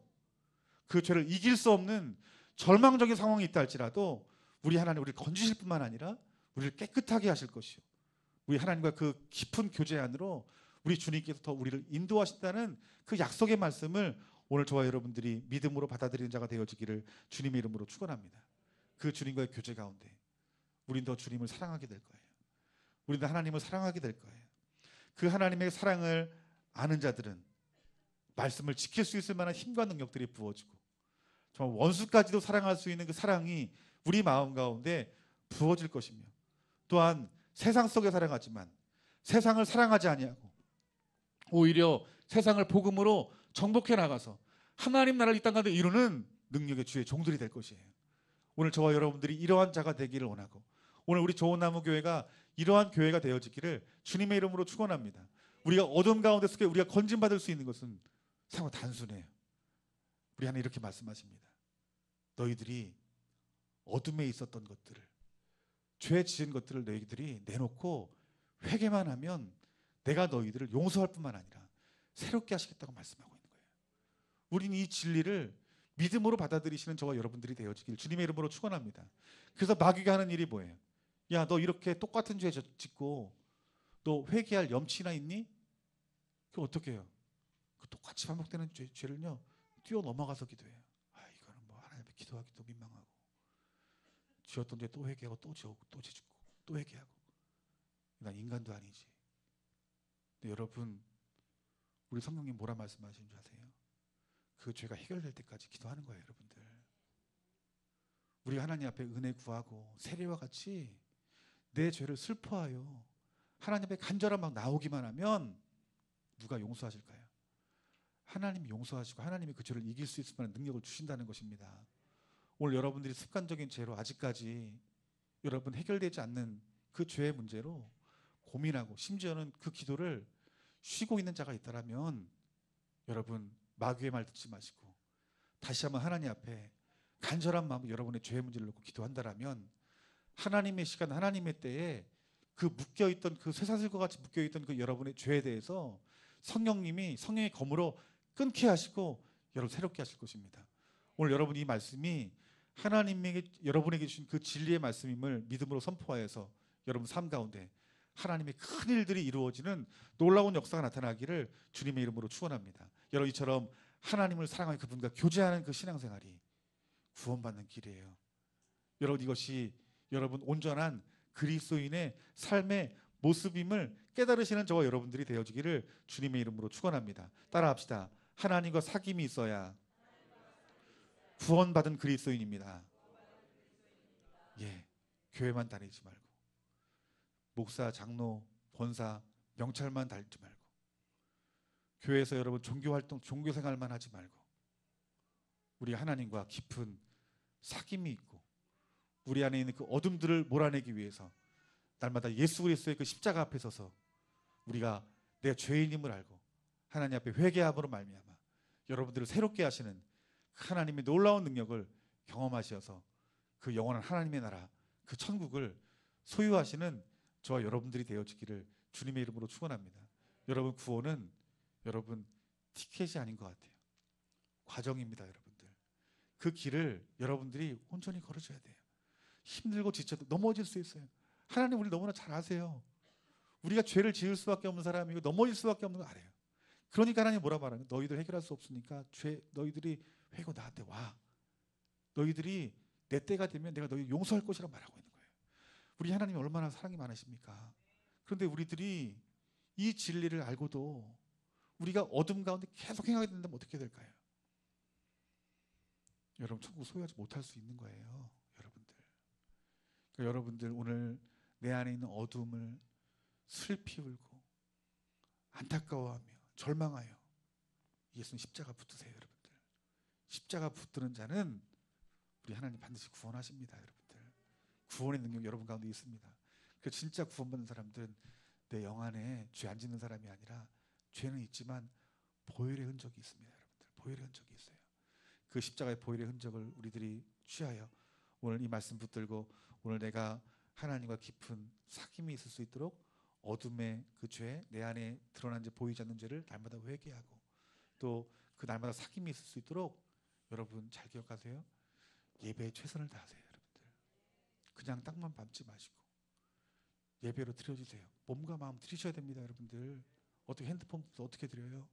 그 죄를 이길 수 없는 절망적인 상황이 있다 할지라도 우리 하나님 우리를 건지실 뿐만 아니라 우리를 깨끗하게 하실 것이요 우리 하나님과 그 깊은 교제 안으로 우리 주님께서 더 우리를 인도하신다는 그 약속의 말씀을 오늘 저와 여러분들이 믿음으로 받아들이는 자가 되어지기를 주님의 이름으로 축원합니다. 그 주님과의 교제 가운데 우린 더 주님을 사랑하게 될 거예요. 우린 더 하나님을 사랑하게 될 거예요. 그 하나님의 사랑을 아는 자들은 말씀을 지킬 수 있을 만한 힘과 능력들이 부어지고 정말 원수까지도 사랑할 수 있는 그 사랑이 우리 마음 가운데 부어질 것이며 또한 세상 속에 살아가지만 세상을 사랑하지 아니하고 오히려 세상을 복음으로 정복해 나가서 하나님 나라를 이 땅 가운데 이루는 능력의 주의 종들이 될 것이에요. 오늘 저와 여러분들이 이러한 자가 되기를 원하고 오늘 우리 좋은나무 교회가 이러한 교회가 되어지기를 주님의 이름으로 축원합니다. 우리가 어둠 가운데 속에 우리가 건진받을 수 있는 것은 상호 단순해요. 우리 하나님 이렇게 말씀하십니다. 너희들이 어둠에 있었던 것들을 죄 지은 것들을 너희들이 내놓고 회개만 하면 내가 너희들을 용서할 뿐만 아니라 새롭게 하시겠다고 말씀하고 있는 거예요. 우리는 이 진리를 믿음으로 받아들이시는 저와 여러분들이 되어지길 주님의 이름으로 축원합니다. 그래서 마귀가 하는 일이 뭐예요? 야, 너 이렇게 똑같은 죄 짓고 너 회개할 염치나 있니? 그거 어떻게 해요? 그 똑같이 반복되는 죄를요 뛰어 넘어가서 기도해요. 이거는 뭐 하나님 앞에 기도하기도 민망하고 지었던 죄 또 회개하고 또 지우고 또 짓고 또 회개하고 난 인간도 아니지. 근데 여러분 우리 성령님 뭐라 말씀하시는 줄 아세요? 그 죄가 해결될 때까지 기도하는 거예요, 여러분들. 우리 하나님 앞에 은혜 구하고 세례와 같이 내 죄를 슬퍼하여 하나님 앞에 간절한 막 나오기만 하면 누가 용서하실까요? 하나님이 용서하시고 하나님이 그 죄를 이길 수 있을 만한 능력을 주신다는 것입니다. 오늘 여러분들이 습관적인 죄로 아직까지 여러분 해결되지 않는 그 죄의 문제로 고민하고 심지어는 그 기도를 쉬고 있는 자가 있다면 여러분 마귀의 말 듣지 마시고 다시 한번 하나님 앞에 간절한 마음으로 여러분의 죄의 문제를 놓고 기도한다면 하나님의 시간 하나님의 때에 그 묶여있던 그 쇠사슬과 같이 묶여있던 그 여러분의 죄에 대해서 성령의 검으로 끊게 하시고 여러분 새롭게 하실 것입니다. 오늘 여러분 이 말씀이 하나님에게 여러분에게 주신 그 진리의 말씀임을 믿음으로 선포하여서 여러분 삶 가운데 하나님의 큰 일들이 이루어지는 놀라운 역사가 나타나기를 주님의 이름으로 축원합니다. 여러분 이처럼 하나님을 사랑하는 그분과 교제하는 그 신앙생활이 구원받는 길이에요. 여러분, 이것이 여러분 온전한 그리스도인의 삶의 모습임을 깨달으시는 저와 여러분들이 되어지기를 주님의 이름으로 축원합니다. 따라합시다. 하나님과 사귐이 있어야 구원받은 그리스도인입니다. 예, 교회만 다니지 말고 목사, 장로, 권사, 명찰만 달지 말고 교회에서 여러분 종교활동, 종교생활만 하지 말고 우리 하나님과 깊은 사귐이 있고 우리 안에 있는 그 어둠들을 몰아내기 위해서 날마다 예수 그리스도의 그 십자가 앞에 서서 우리가 내 죄인임을 알고 하나님 앞에 회개함으로 말미암아 여러분들을 새롭게 하시는 하나님의 놀라운 능력을 경험하셔서 그 영원한 하나님의 나라, 그 천국을 소유하시는 저와 여러분들이 되어지기를 주님의 이름으로 축원합니다. 여러분, 구원은 여러분 티켓이 아닌 것 같아요. 과정입니다. 여러분들, 그 길을 여러분들이 온전히 걸어줘야 돼요. 힘들고 지쳐도 넘어질 수 있어요. 하나님 우리 너무나 잘 아세요. 우리가 죄를 지을 수밖에 없는 사람이고 넘어질 수밖에 없는 거 알아요. 그러니까 하나님 뭐라 말하는 거예요? 너희들 해결할 수 없으니까 너희들이 회개하고 나한테 와. 너희들이 내 때가 되면 내가 너희 용서할 것이라고 말하고 있는 거예요. 우리 하나님이 얼마나 사랑이 많으십니까? 그런데 우리들이 이 진리를 알고도 우리가 어둠 가운데 계속 행하게 된다면 어떻게 될까요? 여러분, 천국 소유하지 못할 수 있는 거예요. 여러분들, 그러니까 여러분들 오늘 내 안에 있는 어둠을 슬피 울고 안타까워하며 절망하여 예수님 십자가 붙드세요. 여러분들, 십자가 붙드는 자는 우리 하나님 반드시 구원하십니다. 여러분들, 구원의 능력 여러분 가운데 있습니다. 그 진짜 구원받는 사람들은 내 영 안에 죄 안 짓는 사람이 아니라 죄는 있지만 보혈의 흔적이 있습니다. 여러분들, 보혈의 흔적이 있어요. 그 십자가의 보혈의 흔적을 우리들이 취하여 오늘 이 말씀 붙들고 오늘 내가 하나님과 깊은 사귐이 있을 수 있도록 어둠의 그 죄, 내 안에 드러난 죄, 보이지 않는 죄를 날마다 회개하고 또 그 날마다 사귐이 있을 수 있도록 여러분 잘 기억하세요. 예배에 최선을 다하세요. 여러분들, 그냥 땅만 밟지 마시고 예배로 드려주세요. 몸과 마음 드리셔야 됩니다. 여러분들, 어떻게 핸드폰 어떻게 드려요?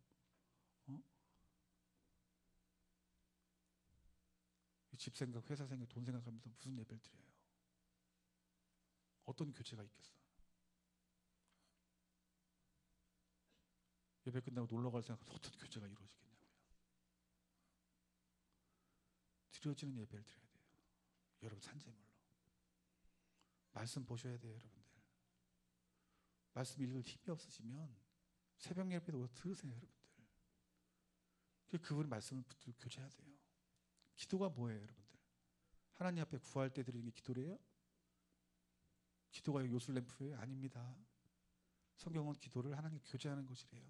집 생각, 회사 생각, 돈 생각하면서 무슨 예배를 드려요? 어떤 교제가 있겠어? 예배 끝나고 놀러 갈 생각하면서 어떤 교제가 이루어지겠냐고요. 드려지는 예배를 드려야 돼요. 여러분, 산재물로 말씀 보셔야 돼요. 여러분들, 말씀 읽을 힘이 없으시면 새벽 예배도 들으세요. 여러분들, 그분의 말씀을 붙들고 교제하세요. 기도가 뭐예요? 여러분들, 하나님 앞에 구할 때 드리는 게 기도래요? 기도가 요술램프예요? 아닙니다. 성경은 기도를 하나님과 교제하는 것이래요.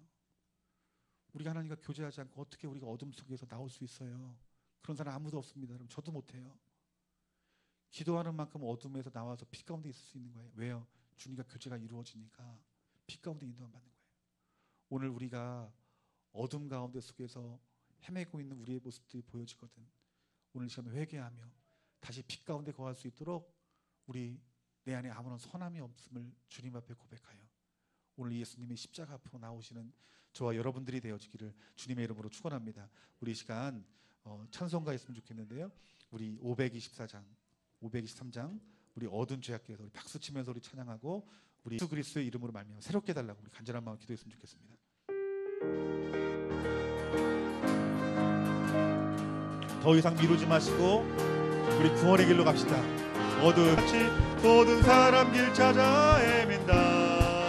우리가 하나님과 교제하지 않고 어떻게 우리가 어둠 속에서 나올 수 있어요? 그런 사람 아무도 없습니다. 여러분, 저도 못해요. 기도하는 만큼 어둠에서 나와서 빛 가운데 있을 수 있는 거예요. 왜요? 주님과 교제가 이루어지니까 빛 가운데 인도함 받는 거예요. 오늘 우리가 어둠 가운데 속에서 헤매고 있는 우리의 모습들이 보여지거든. 오늘 시간에 회개하며 다시 빛 가운데 거할 수 있도록 우리 내 안에 아무런 선함이 없음을 주님 앞에 고백하여 오늘 예수님의 십자가 앞으로 나오시는 저와 여러분들이 되어지기를 주님의 이름으로 축원합니다. 우리 이 시간 찬송가 있으면 좋겠는데요. 우리 523장 우리 어두운 죄악기에서 우리 박수 치면서 우리 찬양하고 우리 예수 그리스도의 이름으로 말미암아 새롭게 해달라고 우리 간절한 마음 기도했으면 좋겠습니다. 더 이상 미루지 마시고 우리 구원의 길로 갑시다. 모든 사람 길 찾아 헤맨다.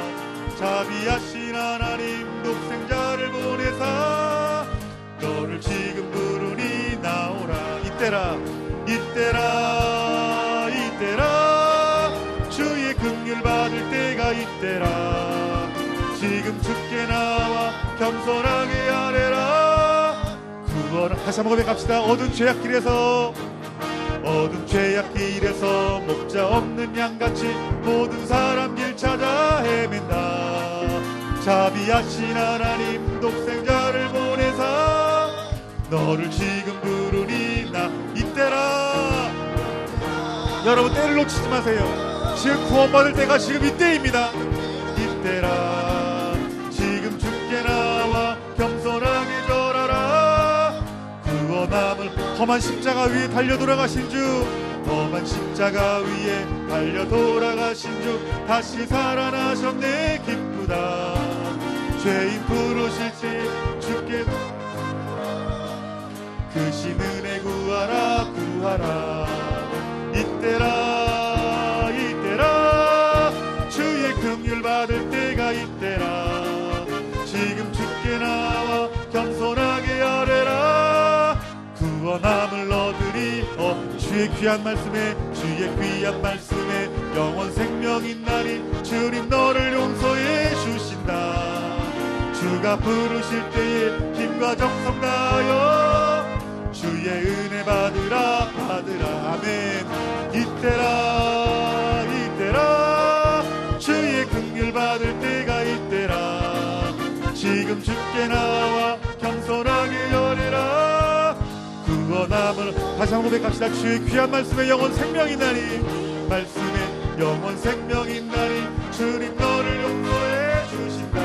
자비하신 하나님 독생자를 보내사 너를 지금 부르니 나오라. 이때라 주의 긍휼 받을 때가 이때라. 지금 주께 나와 겸손하게 아뢰라. 구원 다시 한번 고백합시다. 어두운 죄악길에서 목자 없는 양같이 모든 사람 길 찾아 헤맨다. 자비하신 하나님 독생자를 보내사 너를 지금 부르니 나 이때라. 여러분, 때를 놓치지 마세요. 지금 구원받을 때가 지금 이때입니다. 이때라. 지금 주께 나와 겸손하게 절하라. 구원함을 험한 십자가 위에 달려 돌아가신 주, 험한 십자가 위에 달려 돌아가신 주, 다시 살아나셨네 기쁘다. 죄인 부르실지 주께 그 신 은혜 구하라 구하라. 이때라 이때라 주의 긍휼 받을 때가 이때라. 지금 주께 나와 겸손하게 아뢰라. 구원함을 얻으리. 주의 귀한 말씀에 주의 귀한 말씀에 영원 생명 있나니 주님 너를 용서해 주신다. 주가 부르실 때에 힘과 정성 다하여 주의 은혜 받으라 받으라. 아멘. 이때라 이때라 주의 긍휼 받을 때가 이때라. 지금 주께 나와 겸손하게 열애라. 구원함을 다시 한번 고백합시다. 주의 귀한 말씀에 영원 생명 있나니 말씀에 영원 생명 있나니 주님 너를 용서해 주신다.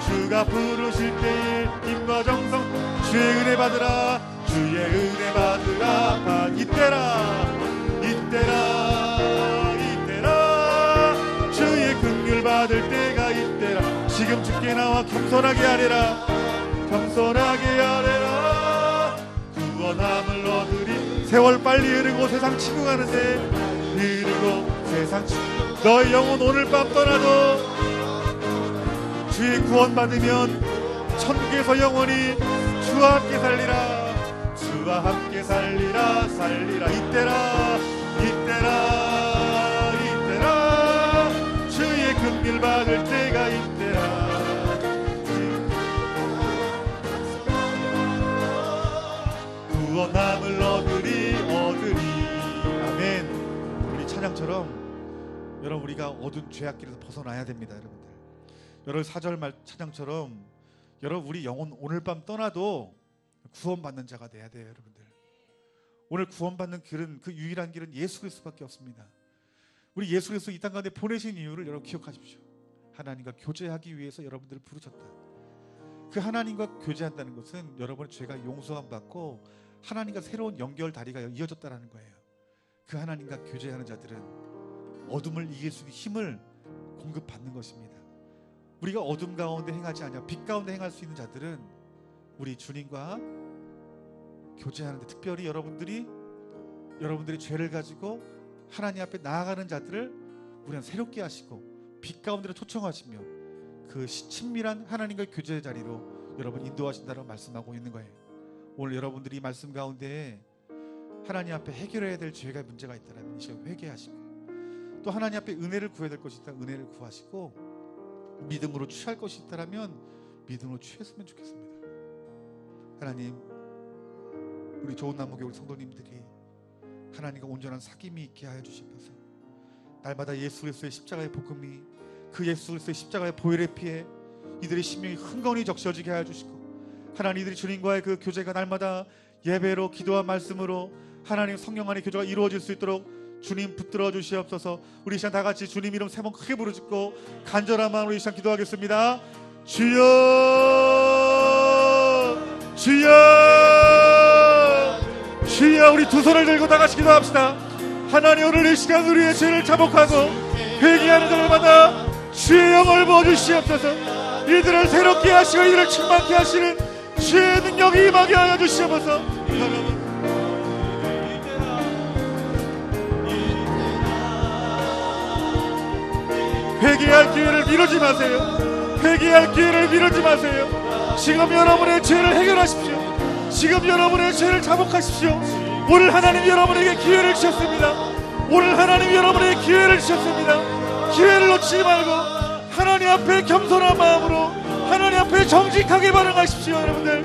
주가 부르실 때에 힘과 정성 주의 은혜 받으라. 주의 은혜 받으라. 이때라 이때라 이때라 주의 긍휼 받을 때가 이때라. 지금 주께 나와 겸손하게 아뢰라. 겸손하게 아뢰라. 구원함을 얻으리. 세월 빨리 흐르고 세상 치고 가는데 흐르고 세상 치고 너의 영혼 오늘 밤 떠나도 주의 구원 받으면 천국에서 영원히 주와 함께 살리라. 주와 함께 살리라 살리라. 이때라 이때라 이때라 주의 긍휼 받을 때가 이때라. 구원함을 얻으리 얻으리. 아멘. 우리 찬양처럼 여러분 우리가 어두운 죄악길에서 벗어나야 됩니다. 여러분들 여러분 4절 말 찬양처럼 여러분 우리 영혼 오늘 밤 떠나도 구원받는 자가 돼야 돼요. 여러분들 오늘 구원받는 길은 그 유일한 길은 예수 그리스도밖에 없습니다. 우리 예수 그리스도 이 땅 가운데 보내신 이유를 여러분 기억하십시오. 하나님과 교제하기 위해서 여러분들을 부르셨다. 그 하나님과 교제한다는 것은 여러분의 죄가 용서함 받고 하나님과 새로운 연결 다리가 이어졌다는 거예요. 그 하나님과 교제하는 자들은 어둠을 이길 수 있는 힘을 공급받는 것입니다. 우리가 어둠 가운데 행하지 않냐 빛 가운데 행할 수 있는 자들은 우리 주님과 교제하는데 특별히 여러분들이 죄를 가지고 하나님 앞에 나아가는 자들을 우리는 새롭게 하시고 빛 가운데로 초청하시며 그 친밀한 하나님과 교제의 자리로 여러분 인도하신다고 말씀하고 있는 거예요. 오늘 여러분들이 말씀 가운데 하나님 앞에 해결해야 될 죄가 문제가 있다면 이 시간 회개하시고 또 하나님 앞에 은혜를 구해야 될 것이 있다 은혜를 구하시고 믿음으로 취할 것이 있다면 믿음으로 취했으면 좋겠습니다. 하나님 우리 좋은 나무교회 성도님들이 하나님과 온전한 사귐이 있게 하여 주시면서 날마다 예수 그리스도의 십자가의 복음이 그 예수 그리스도의 십자가의 보혈의 피에 이들의 심령이 흥건히 적셔지게 하여 주시고 하나님 이들이 주님과의 그 교제가 날마다 예배로 기도와 말씀으로 하나님 성령 안의 교제가 이루어질 수 있도록 주님 붙들어 주시옵소서. 우리 이 시간 다 같이 주님 이름 3번 크게 부르짖고 간절한 마음으로 이 시간 기도하겠습니다. 주여 주여 주여. 우리 두 손을 들고 다 같이 기도합시다. 하나님 오늘 이 시간 우리의 죄를 자복하고 회개하는 자들마다 주의 영을 부어주시옵소서. 이들을 새롭게 하시고 이들을 충만케 하시는 주의 능력이 임하게 하여 주시옵소서. 회개할 기회를 미루지 마세요. 회개할 기회를 미루지 마세요. 지금 여러분의 죄를 해결하십시오. 지금 여러분의 죄를 자복하십시오. 오늘 하나님 여러분에게 기회를 주셨습니다. 오늘 하나님 여러분에게 기회를 주셨습니다. 기회를 놓치지 말고 하나님 앞에 겸손한 마음으로 하나님 앞에 정직하게 반응하십시오. 여러분들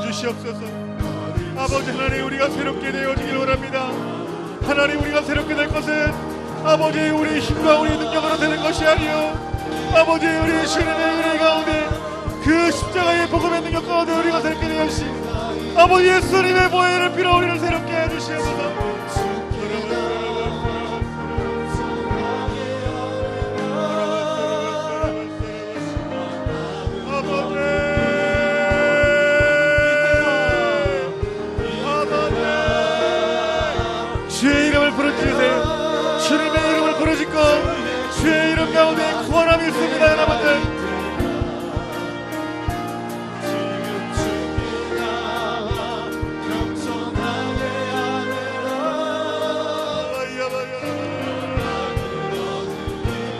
주시옵소서. 아버지 하나님 우리가 새롭게 되어지길 원합니다. 하나님 우리가 새롭게 될 것은 아버지 우리 힘과 우리 능력으로 되는 것이 아니요 아버지 우리 주님의 은혜 가운데 그 십자가의 복음의 능력 가운데 우리가 새롭게 되어 주시옵소서. 아버지 예수님의 보혈을 피로 우리를 새롭게 해주시옵소서. 주의 이름을 부르짖으세요. 주님의 이름을 부르짖고 주의 이름 가운데 구원함이 있습니다. 여러분들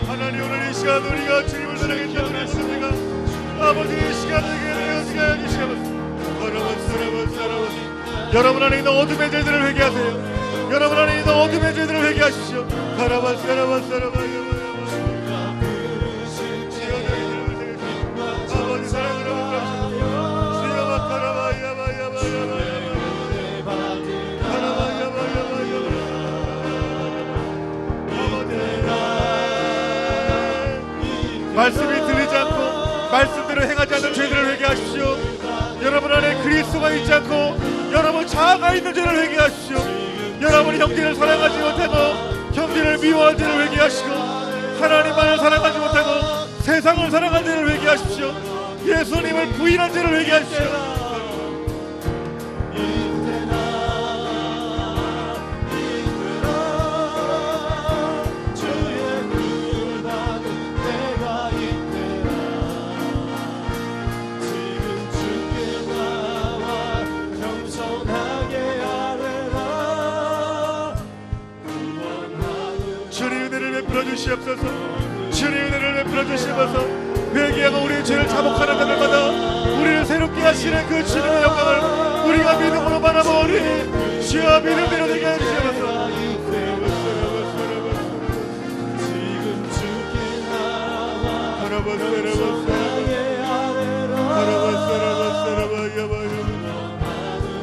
하나님 오늘 이 시간 우리가 주님을 사랑했다 우리가 아버지 이 시간을 되어지게 해주시옵소서. 여러분 안에 있는 어둠의 죄들을 회개하세요. 여러분 안에 있는 어둠의 죄들을 회개하십시오. 아버지 사랑으로 말씀이 들리지 않고 말씀대로 행하지 않는 죄들을 회개하십시오. 여러분 안에 그리스도가 있지 않고 여러분 자아가 있는 죄를 회개하십시오. 여러분이 형제를 사랑하지 못하고 형제를 미워한 죄를 회개하시고 하나님만을 사랑하지 못하고 세상을 사랑한 죄를 회개하십시오. 예수님을 부인한 죄를 회개하십시오. 주시옵소서. 주의 은혜를 베풀어 주시옵소서. 회개하고 우리의 죄를 자복하는 날마다 우리를 새롭게 하시는 그 주님의 영광을 우리가 믿음으로 바라보니 주여 믿음대로 되게 해주시옵소서.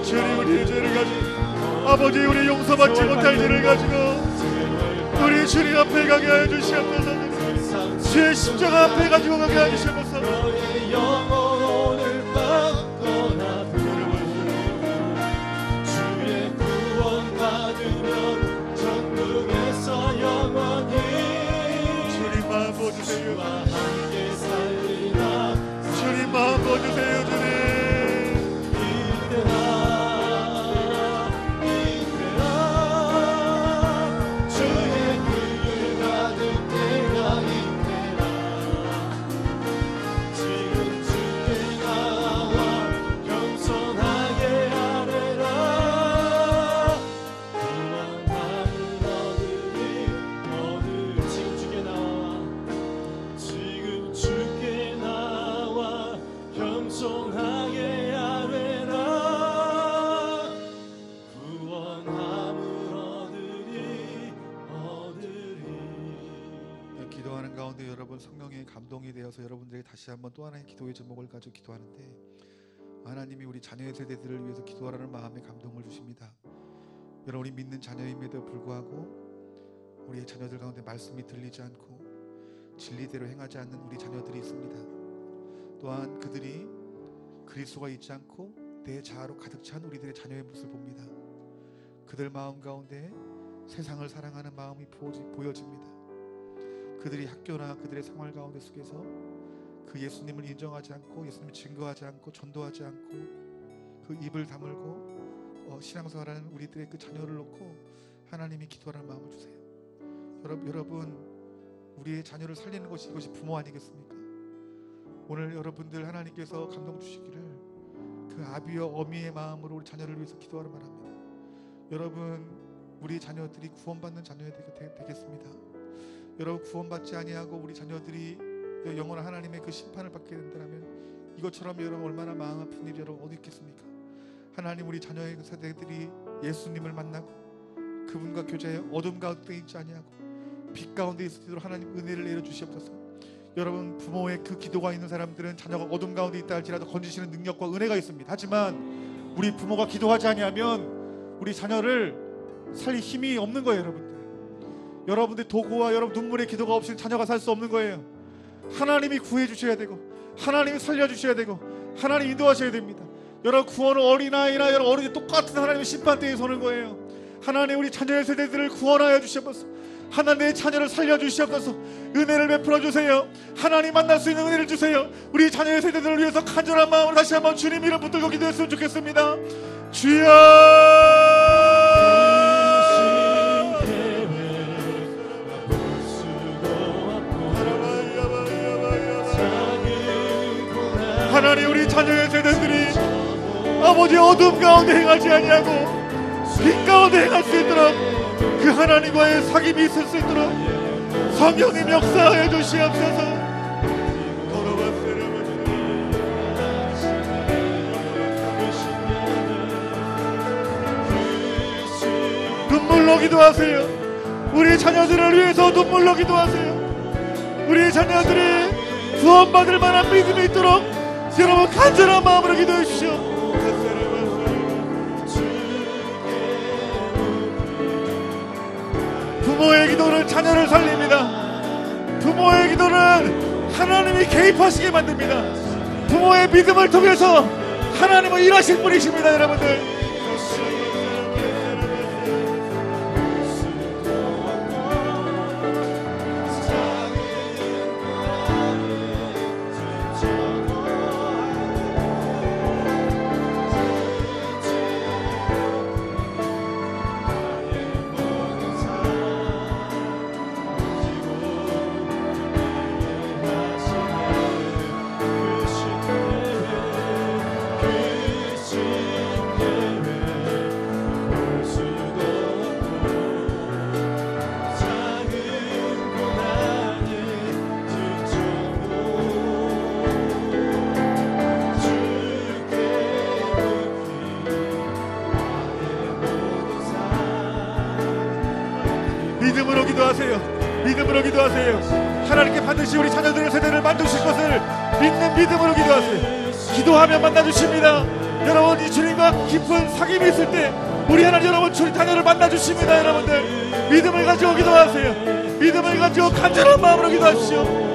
주님 우리의 죄를 가지고 아버지 우리 용서받지 못할 죄를 가지고 우리 주님 앞에 가게 하여 주시옵소서. 주의 십자가 앞에 가지고 가게 하여 주시옵소서. 너의 영혼을 받거나 주의 구원 받으면 천국에서 영원히 주님 마음 보주세요. 함께 살리라. 주님 마음 보주세요. 주님 성령의 감동이 되어서 여러분들에게 다시 한번 또 하나의 기도의 제목을 가지고 기도하는데 하나님이 우리 자녀의 세대들을 위해서 기도하라는 마음의 감동을 주십니다. 여러분이 믿는 자녀임에도 불구하고 우리의 자녀들 가운데 말씀이 들리지 않고 진리대로 행하지 않는 우리 자녀들이 있습니다. 또한 그들이 그리스도가 있지 않고 내 자아로 가득 찬 우리들의 자녀의 모습을 봅니다. 그들 마음 가운데 세상을 사랑하는 마음이 보여집니다. 그들이 학교나 그들의 생활 가운데 속에서 그 예수님을 인정하지 않고 예수님을 증거하지 않고 전도하지 않고 그 입을 다물고 신앙생활하는 우리들의 그 자녀를 놓고 하나님이 기도하는 마음을 주세요. 여러분 우리의 자녀를 살리는 것이 이것이 부모 아니겠습니까? 오늘 여러분들 하나님께서 감동 주시기를 그 아비와 어미의 마음으로 우리 자녀를 위해서 기도하러 말합니다. 여러분 우리 자녀들이 구원받는 자녀가 되겠습니다. 여러분 구원받지 아니하고 우리 자녀들이 영원한 하나님의 그 심판을 받게 된다면 이것처럼 여러분 얼마나 마음 아픈 일이 여러분 어디 있겠습니까? 하나님 우리 자녀의 세대들이 예수님을 만나고 그분과 교제해 어둠 가운데 있지 아니하고 빛 가운데 있을 수 있도록 하나님 은혜를 내려주시옵소서. 여러분 부모의 그 기도가 있는 사람들은 자녀가 어둠 가운데 있다 할지라도 건지시는 능력과 은혜가 있습니다. 하지만 우리 부모가 기도하지 아니하면 우리 자녀를 살릴 힘이 없는 거예요. 여러분들 도구와 여러분 눈물의 기도가 없이는 자녀가 살 수 없는 거예요. 하나님이 구해 주셔야 되고 하나님이 살려주셔야 되고 하나님 인도하셔야 됩니다. 여러분 구원은 어린아이나 여러분 어른이 똑같은 하나님의 심판대에 서는 거예요. 하나님 우리 자녀의 세대들을 구원하여 주시옵소서. 하나님 내 자녀를 살려주시옵소서. 은혜를 베풀어 주세요. 하나님 만날 수 있는 은혜를 주세요. 우리 자녀의 세대들을 위해서 간절한 마음으로 다시 한번 주님 이름 붙들고 기도했으면 좋겠습니다. 주여 하나님 우리 자녀의 세대들이 아버지 어둠 가운데 행하지 아니하고 빛 가운데 행할 수 있도록 그 하나님과의 사귐이 있을 수 있도록 성령님 역사하여 주시옵소서. 눈물로 기도하세요. 우리 자녀들을 위해서 눈물로 기도하세요. 우리 자녀들이 구원받을 만한 믿음이 있도록 여러분 간절한 마음으로 기도해 주시오. 부모의 기도는 자녀를 살립니다. 부모의 기도는 하나님이 개입하시게 만듭니다. 부모의 믿음을 통해서 하나님은 일하실 분이십니다. 여러분들 믿음으로 기도하세요. 믿음으로 기도하세요. 하나님께 반드시 우리 자녀들의 세대를 만드실 것을 믿는 믿음으로 기도하세요. 기도하면 만나주십니다. 여러분 이 주님과 깊은 사귐이 있을 때 우리 하나님 여러분 주님 자녀를 만나주십니다. 여러분들 믿음을 가지고 기도하세요. 믿음을 가지고 간절한 마음으로 기도하십시오.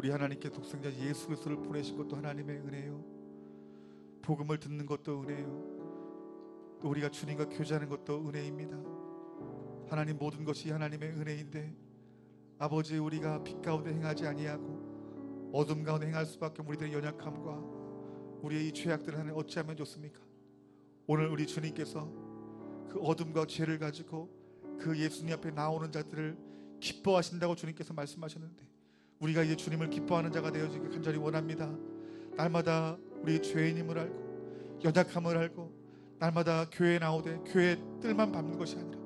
우리 하나님께 독생자 예수 그리스도를 보내신 것도 하나님의 은혜요, 복음을 듣는 것도 은혜요, 또 우리가 주님과 교제하는 것도 은혜입니다. 하나님, 모든 것이 하나님의 은혜인데 아버지, 우리가 빛 가운데 행하지 아니하고 어둠 가운데 행할 수밖에 없는 우리들의 연약함과 우리의 이 죄악들을 하나님 어찌하면 좋습니까? 오늘 우리 주님께서 그 어둠과 죄를 가지고 그 예수님 앞에 나오는 자들을 기뻐하신다고 주님께서 말씀하셨는데, 우리가 이제 주님을 기뻐하는 자가 되어지길 간절히 원합니다. 날마다 우리 죄인임을 알고 연약함을 알고 날마다 교회에 나오되 교회의 뜰만 밟는 것이 아니라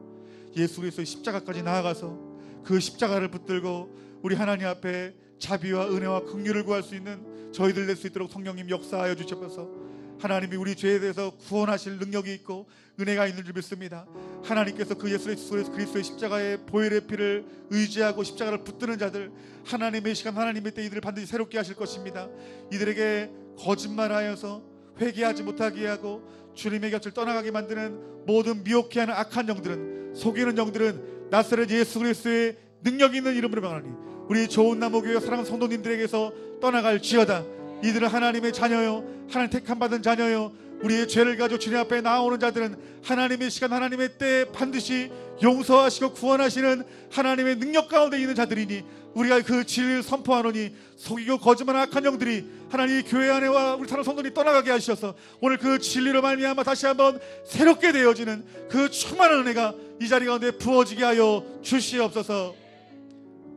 예수 그리스도의 십자가까지 나아가서 그 십자가를 붙들고 우리 하나님 앞에 자비와 은혜와 긍휼을 구할 수 있는 저희들 될 수 있도록 성령님 역사하여 주셔서 하나님이 우리 죄에 대해서 구원하실 능력이 있고 은혜가 있는 줄 믿습니다. 하나님께서 그 예수 그리스도의 십자가의 보혈의 피를 의지하고 십자가를 붙드는 자들, 하나님의 시간 하나님의 때 이들을 반드시 새롭게 하실 것입니다. 이들에게 거짓말하여서 회개하지 못하게 하고 주님의 곁을 떠나가게 만드는 모든 미혹해 하는 악한 영들은, 속이는 영들은 나사렛 예수 그리스도의 능력이 있는 이름으로 명하노니 우리 좋은 나무교회 사랑하는 성도님들에게서 떠나갈지어다. 이들은 하나님의 자녀요, 하나님 택함 받은 자녀요, 우리의 죄를 가지고 주님 앞에 나오는 자들은 하나님의 시간 하나님의 때에 반드시 용서하시고 구원하시는 하나님의 능력 가운데 있는 자들이니 우리가 그 진리를 선포하노니 속이고 거짓말하는 악한 영들이 하나님 교회 안에와 우리 사랑 성도들이 떠나가게 하셔서 오늘 그 진리로 말미암아 다시 한번 새롭게 되어지는 그 충만한 은혜가 이 자리 가운데 부어지게 하여 주시옵소서.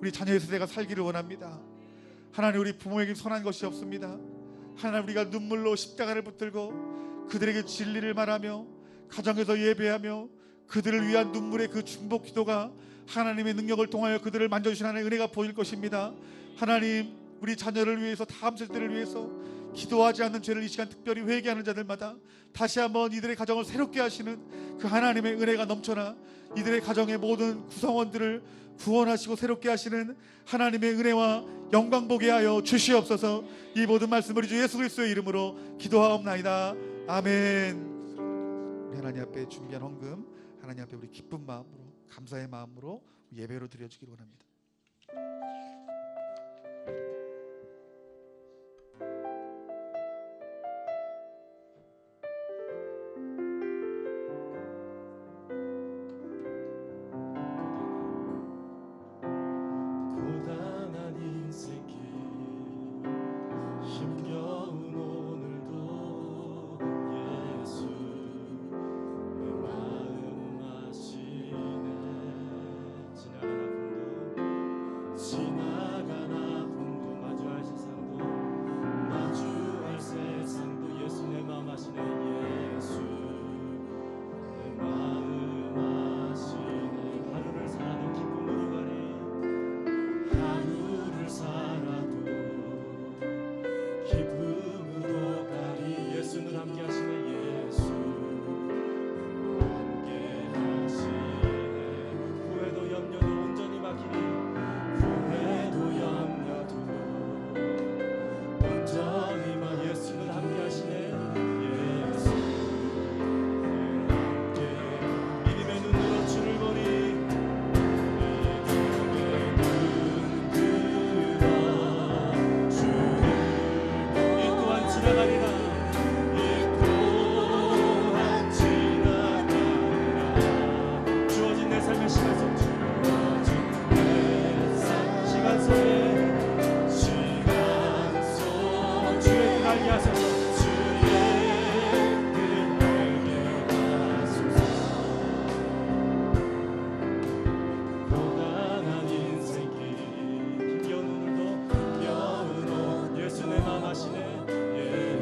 우리 자녀의 세대가 살기를 원합니다. 하나님, 우리 부모에게 선한 것이 없습니다. 하나님, 우리가 눈물로 십자가를 붙들고 그들에게 진리를 말하며 가정에서 예배하며 그들을 위한 눈물의 그 중복 기도가 하나님의 능력을 통하여 그들을 만져주시는 하나님의 은혜가 보일 것입니다. 하나님, 우리 자녀를 위해서, 다음 세대를 위해서 기도하지 않는 죄를 이 시간 특별히 회개하는 자들마다 다시 한번 이들의 가정을 새롭게 하시는 그 하나님의 은혜가 넘쳐나 이들의 가정의 모든 구성원들을 구원하시고 새롭게 하시는 하나님의 은혜와 영광 보게 하여 주시옵소서. 이 모든 말씀을 주 예수 그리스도의 이름으로 기도하옵나이다. 아멘. 우리 하나님 앞에 준비한 헌금, 하나님 앞에 우리 기쁜 마음으로, 감사의 마음으로 예배로 드려주기를 원합니다.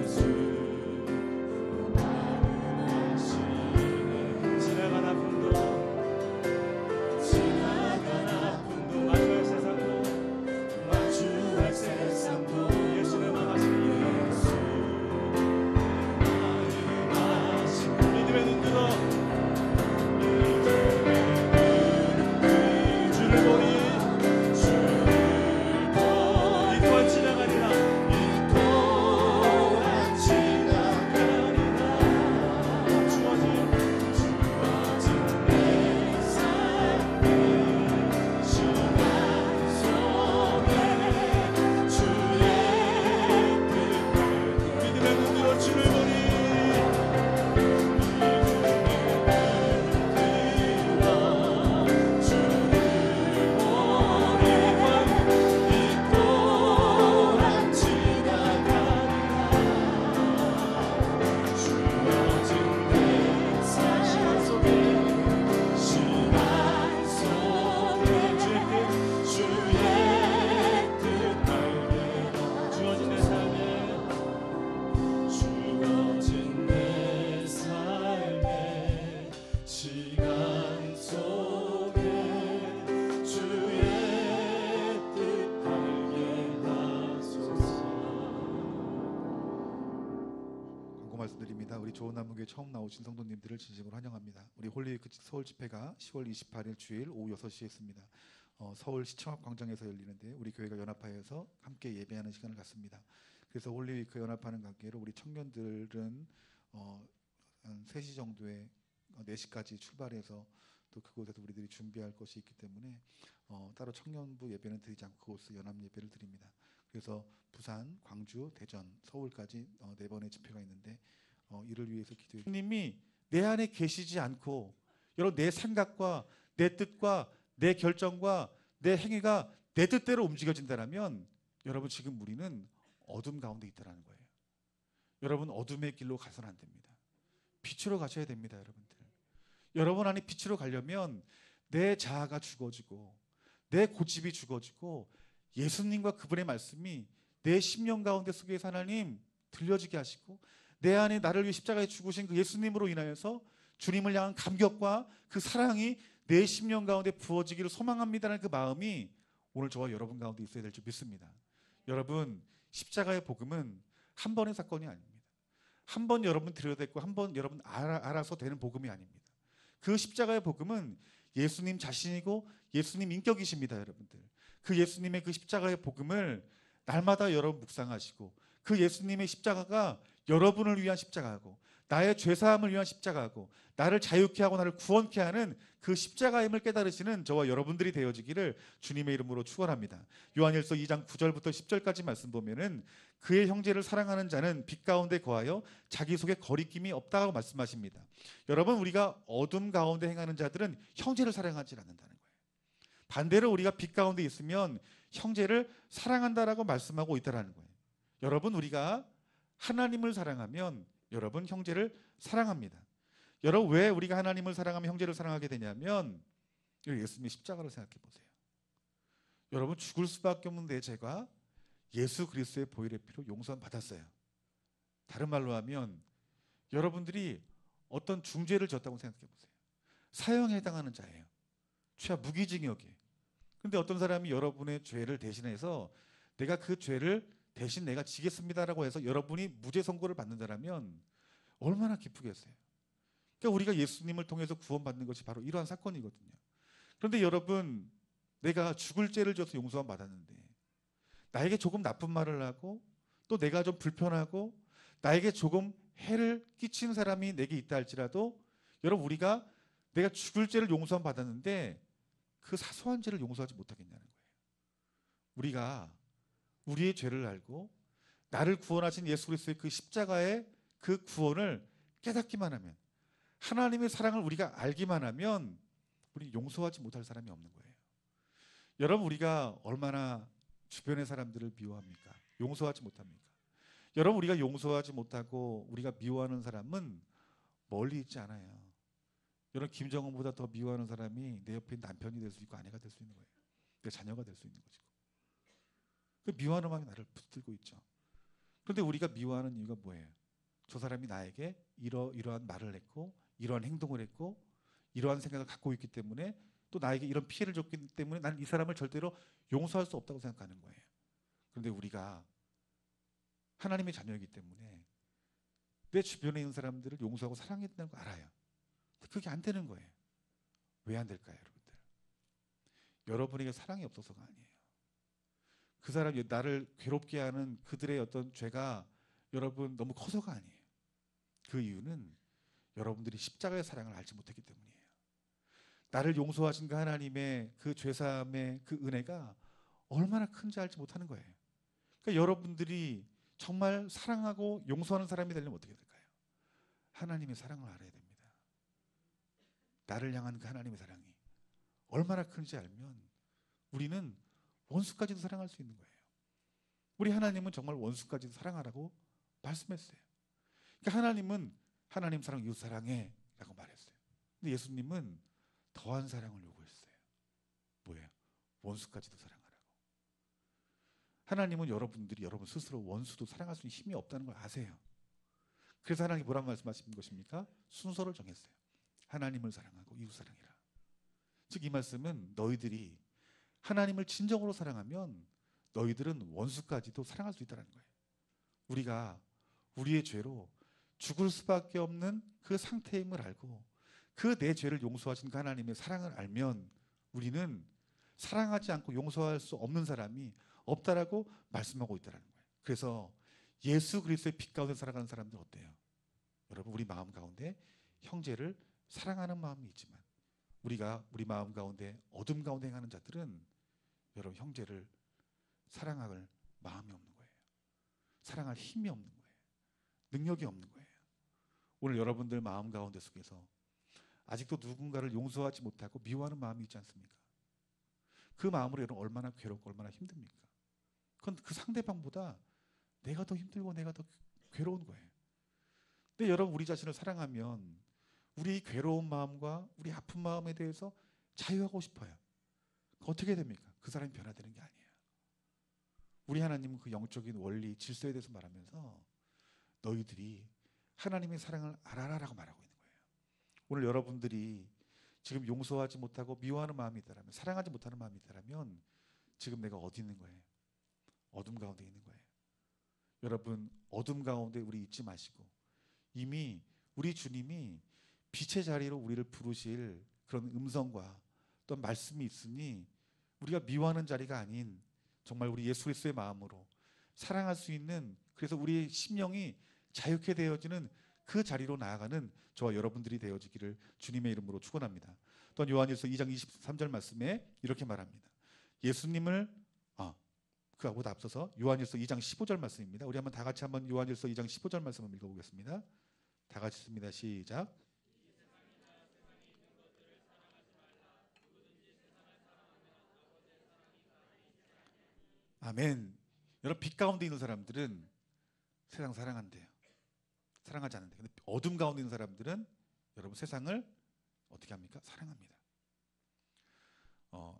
예수 눈 주를 보니 말씀드립니다. 우리 좋은 남문교회 처음 나오신 성도님들을 진심으로 환영합니다. 우리 홀리위크 서울 집회가 10월 28일 주일 오후 6시에 있습니다. 서울 시청 앞 광장에서 열리는데 우리 교회가 연합하여서 함께 예배하는 시간을 갖습니다. 그래서 홀리위크 연합하는 관계로 우리 청년들은 한 3시 정도에 4시까지 출발해서 또 그곳에서 우리들이 준비할 것이 있기 때문에 따로 청년부 예배는 드리지 않고 그곳에서 연합 예배를 드립니다. 그래서 부산, 광주, 대전, 서울까지 4번의 집회가 있는데 이를 위해서 기도해 주십시오. 주님이 내 안에 계시지 않고 여러분 내 생각과 내 뜻과 내 결정과 내 행위가 내 뜻대로 움직여진다면 여러분 지금 우리는 어둠 가운데 있다는 거예요. 여러분 어둠의 길로 가서는 안 됩니다. 빛으로 가셔야 됩니다. 여러분 안에 빛으로 가려면 내 자아가 죽어지고 내 고집이 죽어지고 예수님과 그분의 말씀이 내 심령 가운데 속에서 하나님 들려지게 하시고 내 안에 나를 위해 십자가에 죽으신 그 예수님으로 인하여서 주님을 향한 감격과 그 사랑이 내 심령 가운데 부어지기를 소망합니다라는 그 마음이 오늘 저와 여러분 가운데 있어야 될 줄 믿습니다. 여러분 십자가의 복음은 한 번의 사건이 아닙니다. 한 번 여러분 들어야 되고 한 번 여러분 알아서 되는 복음이 아닙니다. 그 십자가의 복음은 예수님 자신이고 예수님 인격이십니다. 여러분들 그 예수님의 그 십자가의 복음을 날마다 여러분 묵상하시고 그 예수님의 십자가가 여러분을 위한 십자가고 나의 죄사함을 위한 십자가고 나를 자유케 하고 나를 구원케 하는 그 십자가임을 깨달으시는 저와 여러분들이 되어지기를 주님의 이름으로 축원합니다. 요한일서 2장 9절부터 10절까지 말씀 보면은 그의 형제를 사랑하는 자는 빛 가운데 거하여 자기 속에 거리낌이 없다고 말씀하십니다. 여러분 우리가 어둠 가운데 행하는 자들은 형제를 사랑하지 않는다는 거예요. 반대로 우리가 빛 가운데 있으면 형제를 사랑한다라고 말씀하고 있다는 거예요. 여러분 우리가 하나님을 사랑하면 여러분 형제를 사랑합니다. 여러분 왜 우리가 하나님을 사랑하면 형제를 사랑하게 되냐면 예수님의 십자가를 생각해 보세요. 여러분 죽을 수밖에 없는 내 죄가 예수 그리스도의 보혈의 피로 용서함 받았어요. 다른 말로 하면 여러분들이 어떤 중죄를 졌다고 생각해 보세요. 사형에 해당하는 자예요. 최하 무기징역이에요. 근데 어떤 사람이 여러분의 죄를 대신해서 내가 그 죄를 대신 내가 지겠습니다라고 해서 여러분이 무죄 선고를 받는다면 얼마나 기쁘겠어요. 그러니까 우리가 예수님을 통해서 구원받는 것이 바로 이러한 사건이거든요. 그런데 여러분 내가 죽을 죄를 져서 용서함 받았는데 나에게 조금 나쁜 말을 하고 또 내가 좀 불편하고 나에게 조금 해를 끼친 사람이 내게 있다 할지라도 여러분 우리가 내가 죽을 죄를 용서함 받았는데 그 사소한 죄를 용서하지 못하겠냐는 거예요. 우리가 우리의 죄를 알고 나를 구원하신 예수 그리스도의 그 십자가의 그 구원을 깨닫기만 하면 하나님의 사랑을 우리가 알기만 하면 우리 용서하지 못할 사람이 없는 거예요. 여러분 우리가 얼마나 주변의 사람들을 미워합니까? 용서하지 못합니까? 여러분 우리가 용서하지 못하고 우리가 미워하는 사람은 멀리 있지 않아요. 여러분 김정은보다 더 미워하는 사람이 내 옆에 남편이 될 수 있고 아내가 될 수 있는 거예요. 내 자녀가 될 수 있는 것이고. 그 미워하는 마음이 나를 붙들고 있죠. 그런데 우리가 미워하는 이유가 뭐예요? 저 사람이 나에게 이러한 말을 했고 이러한 행동을 했고 이러한 생각을 갖고 있기 때문에 또 나에게 이런 피해를 줬기 때문에 나는 이 사람을 절대로 용서할 수 없다고 생각하는 거예요. 그런데 우리가 하나님의 자녀이기 때문에 내 주변에 있는 사람들을 용서하고 사랑해야 된다는 거 알아요. 그게 안 되는 거예요. 왜 안 될까요, 여러분들? 여러분에게 사랑이 없어서가 아니에요. 그 사람이 나를 괴롭게 하는 그들의 어떤 죄가 여러분 너무 커서가 아니에요. 그 이유는 여러분들이 십자가의 사랑을 알지 못했기 때문이에요. 나를 용서하신 그 하나님의 그 죄사함의 그 은혜가 얼마나 큰지 알지 못하는 거예요. 그러니까 여러분들이 정말 사랑하고 용서하는 사람이 되려면 어떻게 될까요? 하나님의 사랑을 알아야 됩니다. 나를 향한 그 하나님의 사랑이 얼마나 큰지 알면 우리는 원수까지도 사랑할 수 있는 거예요. 우리 하나님은 정말 원수까지도 사랑하라고 말씀했어요. 그러니까 하나님은 하나님 사랑 이웃 사랑해 라고 말했어요. 근데 예수님은 더한 사랑을 요구했어요. 뭐예요? 원수까지도 사랑하라고. 하나님은 여러분들이 여러분 스스로 원수도 사랑할 수 있는 힘이 없다는 걸 아세요. 그래서 하나님이 뭐라고 말씀하신 것입니까? 순서를 정했어요. 하나님을 사랑하고 이웃 사랑이라. 즉 이 말씀은 너희들이 하나님을 진정으로 사랑하면 너희들은 원수까지도 사랑할 수 있다는 거예요. 우리가 우리의 죄로 죽을 수밖에 없는 그 상태임을 알고 그 내 죄를 용서하신 그 하나님의 사랑을 알면 우리는 사랑하지 않고 용서할 수 없는 사람이 없다라고 말씀하고 있다는 거예요. 그래서 예수 그리스도의 빛 가운데 살아가는 사람들 어때요? 여러분 우리 마음 가운데 형제를 사랑하는 마음이 있지만 우리가 우리 마음 가운데 어둠 가운데 행하는 자들은 여러분 형제를 사랑할 마음이 없는 거예요. 사랑할 힘이 없는 거예요. 능력이 없는 거예요. 오늘 여러분들 마음 가운데 속에서 아직도 누군가를 용서하지 못하고 미워하는 마음이 있지 않습니까? 그 마음으로 여러분 얼마나 괴롭고 얼마나 힘듭니까? 그건 그 상대방보다 내가 더 힘들고 내가 더 괴로운 거예요. 근데 여러분 우리 자신을 사랑하면 우리 괴로운 마음과 우리 아픈 마음에 대해서 자유하고 싶어요. 어떻게 됩니까? 그 사람이 변화되는 게 아니에요. 우리 하나님은 그 영적인 원리, 질서에 대해서 말하면서 너희들이 하나님의 사랑을 알아라라고 말하고 있는 거예요. 오늘 여러분들이 지금 용서하지 못하고 미워하는 마음이 있다면, 사랑하지 못하는 마음이 있다면 지금 내가 어디 있는 거예요? 어둠 가운데 있는 거예요. 여러분 어둠 가운데 우리 있지 마시고 이미 우리 주님이 빛의 자리로 우리를 부르실 그런 음성과 또 말씀이 있으니 우리가 미워하는 자리가 아닌 정말 우리 예수 그리스도의 마음으로 사랑할 수 있는, 그래서 우리의 심령이 자유케 되어지는 그 자리로 나아가는 저와 여러분들이 되어지기를 주님의 이름으로 축원합니다. 또한 요한일서 2장 23절 말씀에 이렇게 말합니다. 예수님을 그하고도 앞서서 요한일서 2장 15절 말씀입니다. 우리 한번 다 같이 한번 요한일서 2장 15절 말씀을 읽어보겠습니다. 다 같이 읽습니다. 시작. 아멘. 여러분 빛 가운데 있는 사람들은 세상 사랑한대요. 사랑하지 않는데. 근데 어둠 가운데 있는 사람들은 여러분 세상을 어떻게 합니까? 사랑합니다.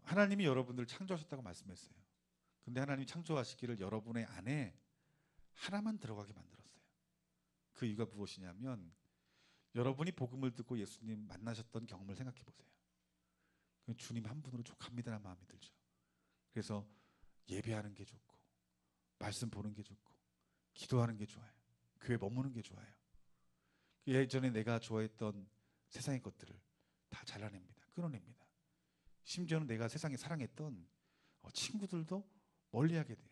하나님이 여러분들을 창조하셨다고 말씀했어요. 근데 하나님이 창조하시기를 여러분의 안에 하나만 들어가게 만들었어요. 그 이유가 무엇이냐면 여러분이 복음을 듣고 예수님 만나셨던 경험을 생각해 보세요. 주님 한 분으로 족합니다라는 마음이 들죠. 그래서 예배하는 게 좋고 말씀 보는 게 좋고 기도하는 게 좋아요. 교회 머무는 게 좋아요. 예전에 내가 좋아했던 세상의 것들을 다 잘라냅니다. 끊어냅니다. 심지어는 내가 세상에 사랑했던 친구들도 멀리하게 돼요.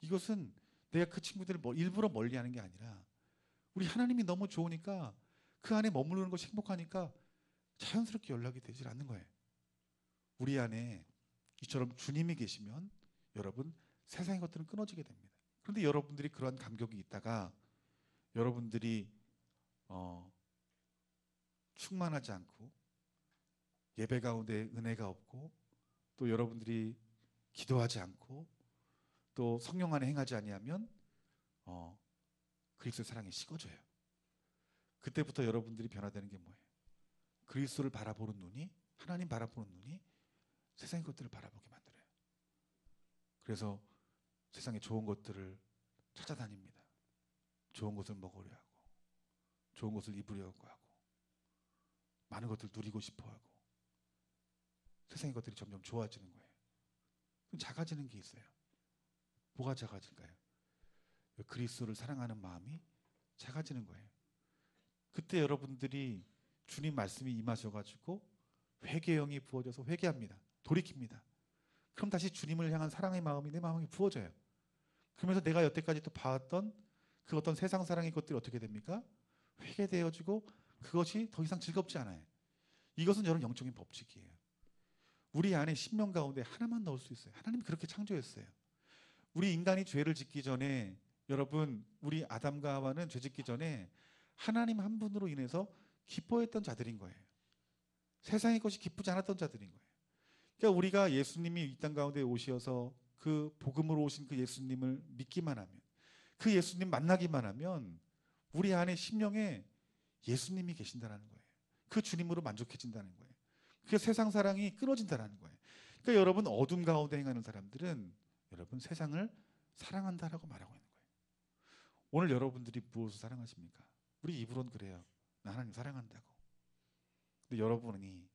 이것은 내가 그 친구들을 일부러 멀리하는 게 아니라 우리 하나님이 너무 좋으니까 그 안에 머무르는 것이 행복하니까 자연스럽게 연락이 되질 않는 거예요. 우리 안에 이처럼 주님이 계시면 여러분 세상의 것들은 끊어지게 됩니다. 그런데 여러분들이 그러한 감격이 있다가 여러분들이 충만하지 않고 예배 가운데 은혜가 없고 또 여러분들이 기도하지 않고 또 성령 안에 행하지 아니하면 그리스도의 사랑이 식어져요. 그때부터 여러분들이 변화되는 게 뭐예요? 그리스도를 바라보는 눈이, 하나님 바라보는 눈이 세상의 것들을 바라보게 만들어요. 그래서 세상에 좋은 것들을 찾아다닙니다. 좋은 것을 먹으려 하고 좋은 것을 입으려고 하고 많은 것들을 누리고 싶어 하고 세상의 것들이 점점 좋아지는 거예요. 그럼 작아지는 게 있어요. 뭐가 작아질까요? 그리스도를 사랑하는 마음이 작아지는 거예요. 그때 여러분들이 주님 말씀이 임하셔가지고 회개의 영이 부어져서 회개합니다. 돌이킵니다. 그럼 다시 주님을 향한 사랑의 마음이 내 마음에 부어져요. 그러면서 내가 여태까지 또 봐왔던 그 어떤 세상 사랑의 것들이 어떻게 됩니까? 회개되어지고 그것이 더 이상 즐겁지 않아요. 이것은 여러분 영적인 법칙이에요. 우리 안에 심령 가운데 하나만 넣을 수 있어요. 하나님이 그렇게 창조했어요. 우리 인간이 죄를 짓기 전에 여러분, 우리 아담과 하와는 죄짓기 전에 하나님 한 분으로 인해서 기뻐했던 자들인 거예요. 세상의 것이 기쁘지 않았던 자들인 거예요. 그러니까 우리가 예수님이 이 땅 가운데 오셔서 그 복음으로 오신 그 예수님을 믿기만 하면, 그 예수님 만나기만 하면 우리 안에 심령에 예수님이 계신다는 거예요. 그 주님으로 만족해진다는 거예요. 그 세상 사랑이 끊어진다는 거예요. 그러니까 여러분, 어둠 가운데 행하는 사람들은 여러분 세상을 사랑한다라고 말하고 있는 거예요. 오늘 여러분들이 무엇을 사랑하십니까? 우리 입으로는 그래요. 나 하나님 사랑한다고. 근데 여러분이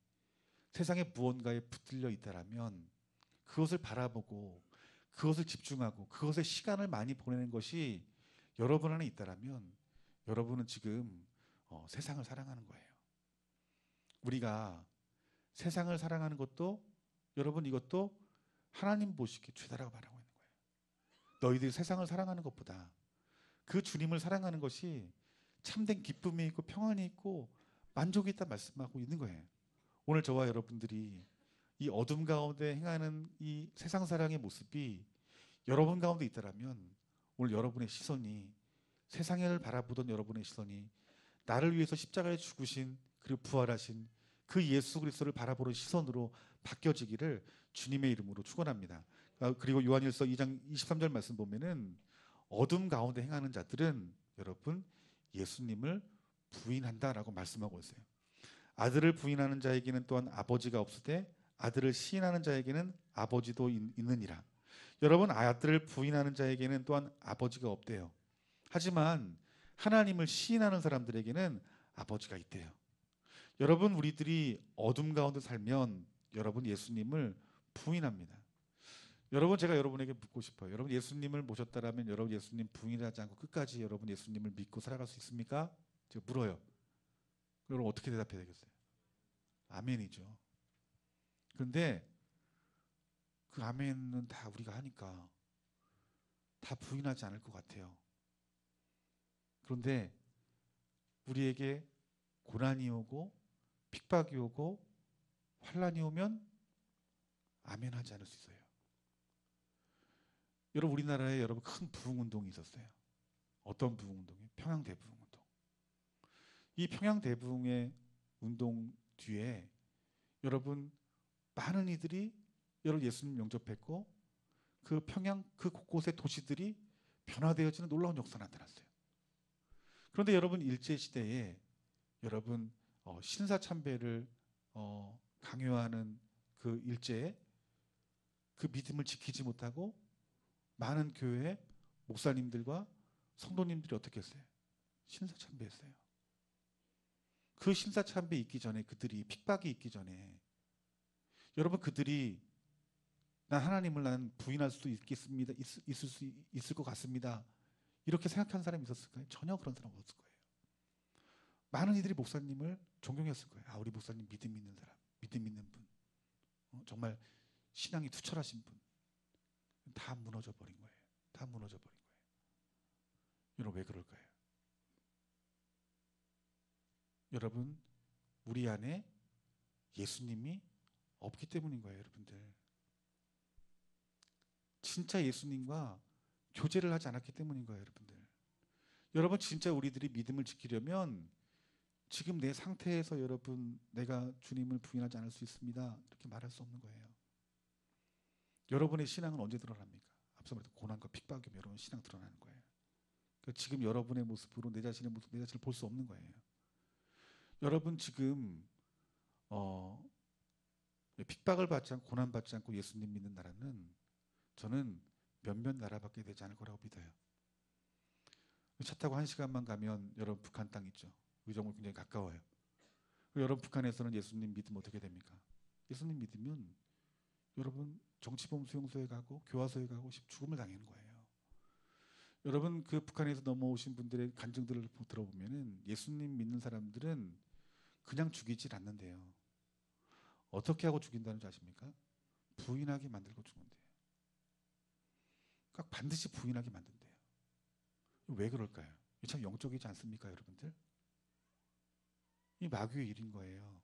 세상에 무언가에 붙들려 있다라면 그것을 바라보고 그것을 집중하고 그것에 시간을 많이 보내는 것이 여러분 안에 있다라면 여러분은 지금 세상을 사랑하는 거예요. 우리가 세상을 사랑하는 것도 여러분 이것도 하나님 보시기에 죄다라고 말하고 있는 거예요. 너희들이 세상을 사랑하는 것보다 그 주님을 사랑하는 것이 참된 기쁨이 있고 평안이 있고 만족이 있다 말씀하고 있는 거예요. 오늘 저와 여러분들이 이 어둠 가운데 행하는 이 세상 사랑의 모습이 여러분 가운데 있다라면 오늘 여러분의 시선이 세상을 바라보던 여러분의 시선이 나를 위해서 십자가에 죽으신 그리고 부활하신 그 예수 그리스도를 바라보는 시선으로 바뀌어지기를 주님의 이름으로 축원합니다. 그리고 요한일서 2장 23절 말씀 보면은 어둠 가운데 행하는 자들은 여러분 예수님을 부인한다라고 말씀하고 있어요. 아들을 부인하는 자에게는 또한 아버지가 없으되 아들을 시인하는 자에게는 아버지도 있느니라. 여러분, 아들을 부인하는 자에게는 또한 아버지가 없대요. 하지만 하나님을 시인하는 사람들에게는 아버지가 있대요. 여러분, 우리들이 어둠 가운데 살면 여러분 예수님을 부인합니다. 여러분, 제가 여러분에게 묻고 싶어요. 여러분 예수님을 모셨다라면 여러분 예수님 부인하지 않고 끝까지 여러분 예수님을 믿고 살아갈 수 있습니까? 제가 물어요. 여러분 어떻게 대답해야 되겠어요? 아멘이죠. 그런데 그 아멘은 다 우리가 하니까 다 부인하지 않을 것 같아요. 그런데 우리에게 고난이 오고 핍박이 오고 환란이 오면 아멘하지 않을 수 있어요. 여러분, 우리나라에 여러분 큰 부흥운동이 있었어요. 어떤 부흥운동이요? 평양대부흥운동. 이 평양대부흥의 운동 뒤에 여러분 많은 이들이 여러분 예수님 영접했고 그 평양 그 곳곳의 도시들이 변화되어지는 놀라운 역사가 나타났어요. 그런데 여러분 일제시대에 여러분 신사참배를 강요하는 그 일제에 그 믿음을 지키지 못하고 많은 교회 목사님들과 성도님들이 어떻게 했어요? 신사참배했어요. 그 신사참배 있기 전에 그들이 핍박이 있기 전에 여러분 그들이 난 하나님을 난 부인할 수도 있겠습니다. 있을 것 같습니다. 이렇게 생각한 사람이 있었을까요? 전혀 그런 사람 없을 거예요. 많은 이들이 목사님을 존경했을 거예요. 아, 우리 목사님 믿음 있는 사람, 믿음 있는 분, 정말 신앙이 투철하신 분. 다 무너져 버린 거예요. 다 무너져 버린 거예요. 여러분 왜 그럴까요? 여러분 우리 안에 예수님이 없기 때문인 거예요, 여러분들. 진짜 예수님과 교제를 하지 않았기 때문인 거예요, 여러분들. 여러분 진짜 우리들이 믿음을 지키려면 지금 내 상태에서 여러분 내가 주님을 부인하지 않을 수 있습니다. 이렇게 말할 수 없는 거예요. 여러분의 신앙은 언제 드러납니까? 앞서 말했던 고난과 핍박이 오면 여러분 신앙 드러나는 거예요. 그러니까 지금 여러분의 모습으로 내 자신의 모습, 내 자신을 볼 수 없는 거예요. 여러분 지금 핍박을 받지 않고 고난 받지 않고 예수님 믿는 나라는 저는 몇몇 나라밖에 되지 않을 거라고 믿어요. 차 타고 1시간만 가면 여러분 북한 땅 있죠. 의정부 굉장히 가까워요. 여러분 북한에서는 예수님 믿으면 어떻게 됩니까? 예수님 믿으면 여러분 정치범 수용소에 가고 교화소에 가고 죽음을 당하는 거예요. 여러분 그 북한에서 넘어오신 분들의 간증들을 들어보면은 예수님 믿는 사람들은 그냥 죽이질 않는데요. 어떻게 하고 죽인다는 줄 아십니까? 부인하게 만들고 죽는데요. 그러니까 반드시 부인하게 만든대요. 왜 그럴까요? 이 참 영적이지 않습니까, 여러분들? 이 마귀의 일인 거예요.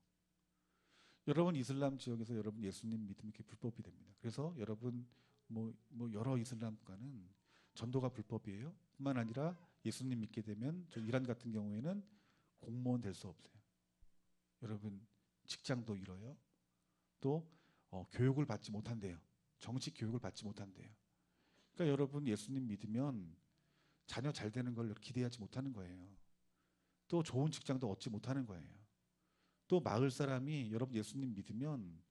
여러분 이슬람 지역에서 여러분 예수님 믿으면 그게 불법이 됩니다. 그래서 여러분 뭐 여러 이슬람 국가는 전도가 불법이에요. 뿐만 아니라 예수님 믿게 되면 저 이란 같은 경우에는 공무원 될 수 없어요. 여러분 직장도 잃어요. 또 교육을 받지 못한대요. 정식 교육을 받지 못한대요. 그러니까 여러분 예수님 믿으면 자녀 잘 되는 걸 기대하지 못하는 거예요. 또 좋은 직장도 얻지 못하는 거예요. 또 마을 사람이 여러분 예수님 믿으면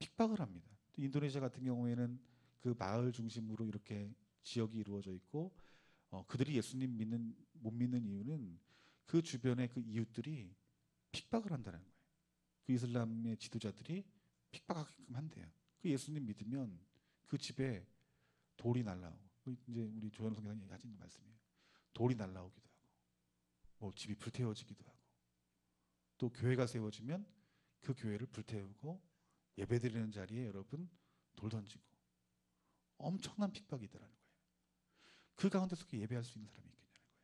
핍박을 합니다. 인도네시아 같은 경우에는 그 마을 중심으로 이렇게 지역이 이루어져 있고 그들이 예수님 못 믿는 이유는 그 주변의 그 이웃들이 핍박을 한다는 거예요. 그 이슬람의 지도자들이 핍박하게끔 한대요. 그 예수님 믿으면 그 집에 돌이 날라오고, 이제 우리 조현우 선교사님이 하신 말씀이에요. 돌이 날라오기도 하고, 뭐 집이 불태워지기도 하고, 또 교회가 세워지면 그 교회를 불태우고 예배드리는 자리에 여러분 돌 던지고 엄청난 핍박이더라는 거예요. 그 가운데서 예배할 수 있는 사람이 있겠냐는 거예요.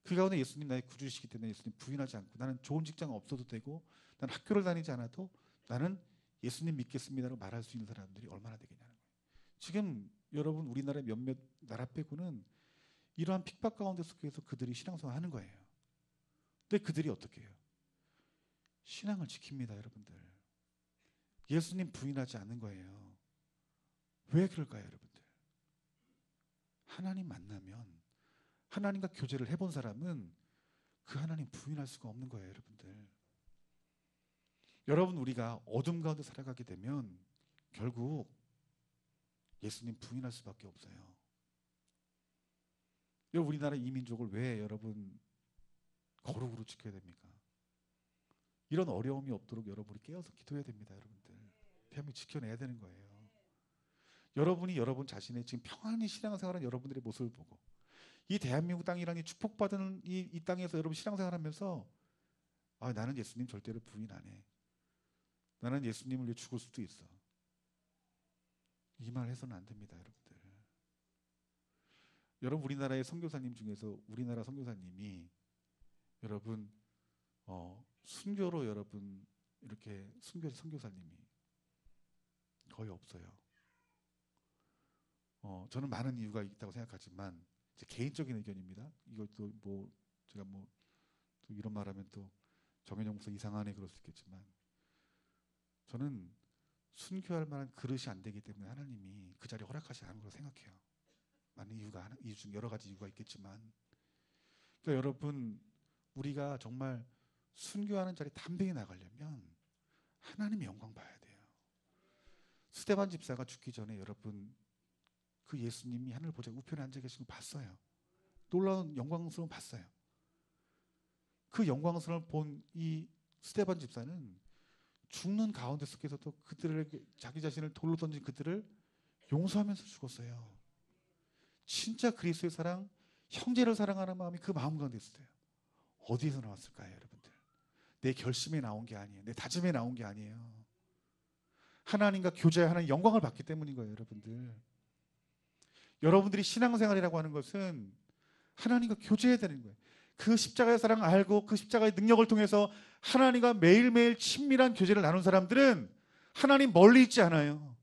그 가운데 예수님 나의 구주이시기 때문에 예수님 부인하지 않고 나는 좋은 직장 없어도 되고 나는 학교를 다니지 않아도 나는 예수님 믿겠습니다라고 말할 수 있는 사람들이 얼마나 되겠냐는 거예요. 지금 여러분 우리나라의 몇몇 나라 빼고는 이러한 핍박 가운데 속에서 그들이 신앙생활 하는 거예요. 근데 그들이 어떻게 해요? 신앙을 지킵니다, 여러분들. 예수님 부인하지 않는 거예요. 왜 그럴까요, 여러분들? 하나님 만나면 하나님과 교제를 해본 사람은 그 하나님 부인할 수가 없는 거예요, 여러분들. 여러분 우리가 어둠 가운데 살아가게 되면 결국 예수님 부인할 수밖에 없어요. 우리나라 이민족을 왜 여러분 거룩으로 지켜야 됩니까? 이런 어려움이 없도록 여러분이 깨어서 기도해야 됩니다, 여러분들. 대한민국 지켜내야 되는 거예요. 여러분이 여러분 자신의 지금 평안히 신앙생활하는 여러분들의 모습을 보고 이 대한민국 땅이라는 이 축복받은 이 땅에서 여러분 신앙생활하면서 나는 예수님 절대로 부인 안 해. 나는 예수님을 위해 죽을 수도 있어. 이 말 해서는 안 됩니다, 여러분들. 여러분 우리나라의 선교사님 중에서 우리나라 선교사님이 여러분 순교로 여러분 이렇게 순교 선교사님이 거의 없어요. 저는 많은 이유가 있다고 생각하지만 제 개인적인 의견입니다. 이것도 뭐 제가 뭐 또 이런 말하면 또 정현영 목사 이상하네 그럴 수 있겠지만 저는 순교할 만한 그릇이 안 되기 때문에 하나님이 그 자리에 허락하지 않은 거라고 생각해요. 많은 이유 중 여러 가지 이유가 있겠지만 그러니까 여러분 우리가 정말 순교하는 자리 담대히 나가려면 하나님의 영광 봐야 돼요. 스데반 집사가 죽기 전에 여러분 그 예수님이 하늘 보좌 우편에 앉아 계신 걸 봤어요. 놀라운 영광스러움 봤어요. 그 영광스러움을 본 이 스데반 집사는 죽는 가운데 속에서도 그들에게 자기 자신을 돌로 던진 그들을 용서하면서 죽었어요. 진짜 그리스도의 사랑, 형제를 사랑하는 마음이 그 마음 가운데 있어요. 어디에서 나왔을까요, 여러분들? 내 결심에 나온 게 아니에요. 내 다짐에 나온 게 아니에요. 하나님과 교제하는 영광을 받기 때문인 거예요, 여러분들. 여러분들이 신앙생활이라고 하는 것은 하나님과 교제해야 되는 거예요. 그 십자가의 사랑을 알고 그 십자가의 능력을 통해서 하나님과 매일매일 친밀한 교제를 나눈 사람들은 하나님 멀리 있지 않아요.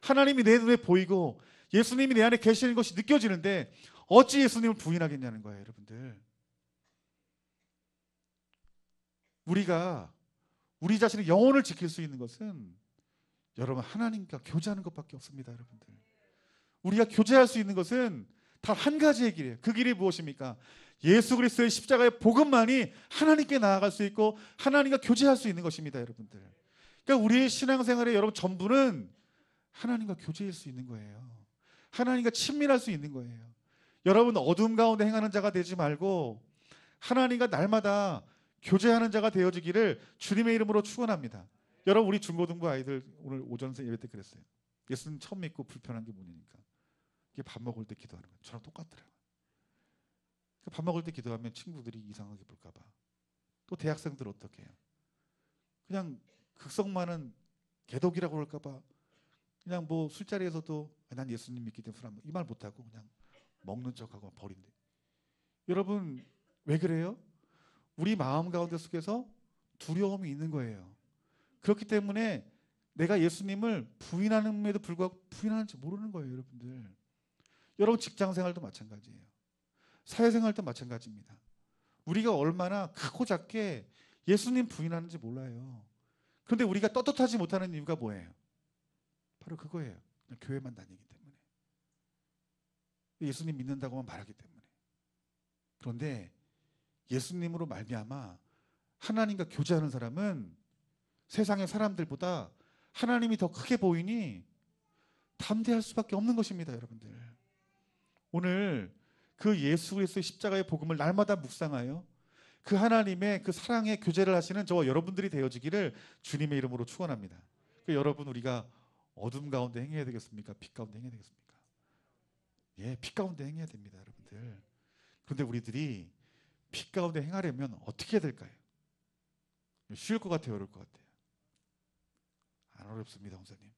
하나님이 내 눈에 보이고 예수님이 내 안에 계시는 것이 느껴지는데 어찌 예수님을 부인하겠냐는 거예요, 여러분들. 우리가 우리 자신의 영혼을 지킬 수 있는 것은 여러분 하나님과 교제하는 것밖에 없습니다, 여러분들. 우리가 교제할 수 있는 것은 단 한 가지의 길이에요. 그 길이 무엇입니까? 예수 그리스도의 십자가의 복음만이 하나님께 나아갈 수 있고 하나님과 교제할 수 있는 것입니다, 여러분들. 그러니까 우리의 신앙생활의 여러분 전부는 하나님과 교제할 수 있는 거예요. 하나님과 친밀할 수 있는 거예요. 여러분 어둠 가운데 행하는 자가 되지 말고 하나님과 날마다 교제하는 자가 되어지기를 주님의 이름으로 축원합니다. 여러분 우리 중고등부 아이들 오늘 오전 예배 때 그랬어요. 예수님 처음 믿고 불편한 게 뭐냐니까 이게 밥 먹을 때 기도하는 거예요. 저랑 똑같더라고요. 밥 먹을 때 기도하면 친구들이 이상하게 볼까 봐. 또 대학생들 어떻게 해요? 그냥 극성 많은 개독이라고 그럴까 봐 그냥 뭐 술자리에서도 난 예수님 믿기 때문에 술 안 먹어 이 말 못하고 그냥 먹는 척하고 버린대. 여러분 왜 그래요? 우리 마음 가운데 속에서 두려움이 있는 거예요. 그렇기 때문에 내가 예수님을 부인하는데도 불구하고 부인하는지 모르는 거예요, 여러분들. 여러분 직장 생활도 마찬가지예요. 사회생활도 마찬가지입니다. 우리가 얼마나 크고 작게 예수님 부인하는지 몰라요. 그런데 우리가 떳떳하지 못하는 이유가 뭐예요? 바로 그거예요. 그냥 교회만 다니기 때문에. 예수님 믿는다고만 말하기 때문에. 그런데 예수님으로 말미암아 하나님과 교제하는 사람은 세상의 사람들보다 하나님이 더 크게 보이니 담대할 수밖에 없는 것입니다, 여러분들. 오늘 그 예수 그리스도의 십자가의 복음을 날마다 묵상하여 그 하나님의 그 사랑의 교제를 하시는 저와 여러분들이 되어지기를 주님의 이름으로 축원합니다. 여러분, 우리가 어둠 가운데 행해야 되겠습니까? 빛 가운데 행해야 되겠습니까? 예, 빛 가운데 행해야 됩니다, 여러분들. 그런데 우리들이 빛 가운데 행하려면 어떻게 해야 될까요? 쉬울 것 같아요, 어려울 것 같아요? 안 어렵습니다, 목사님.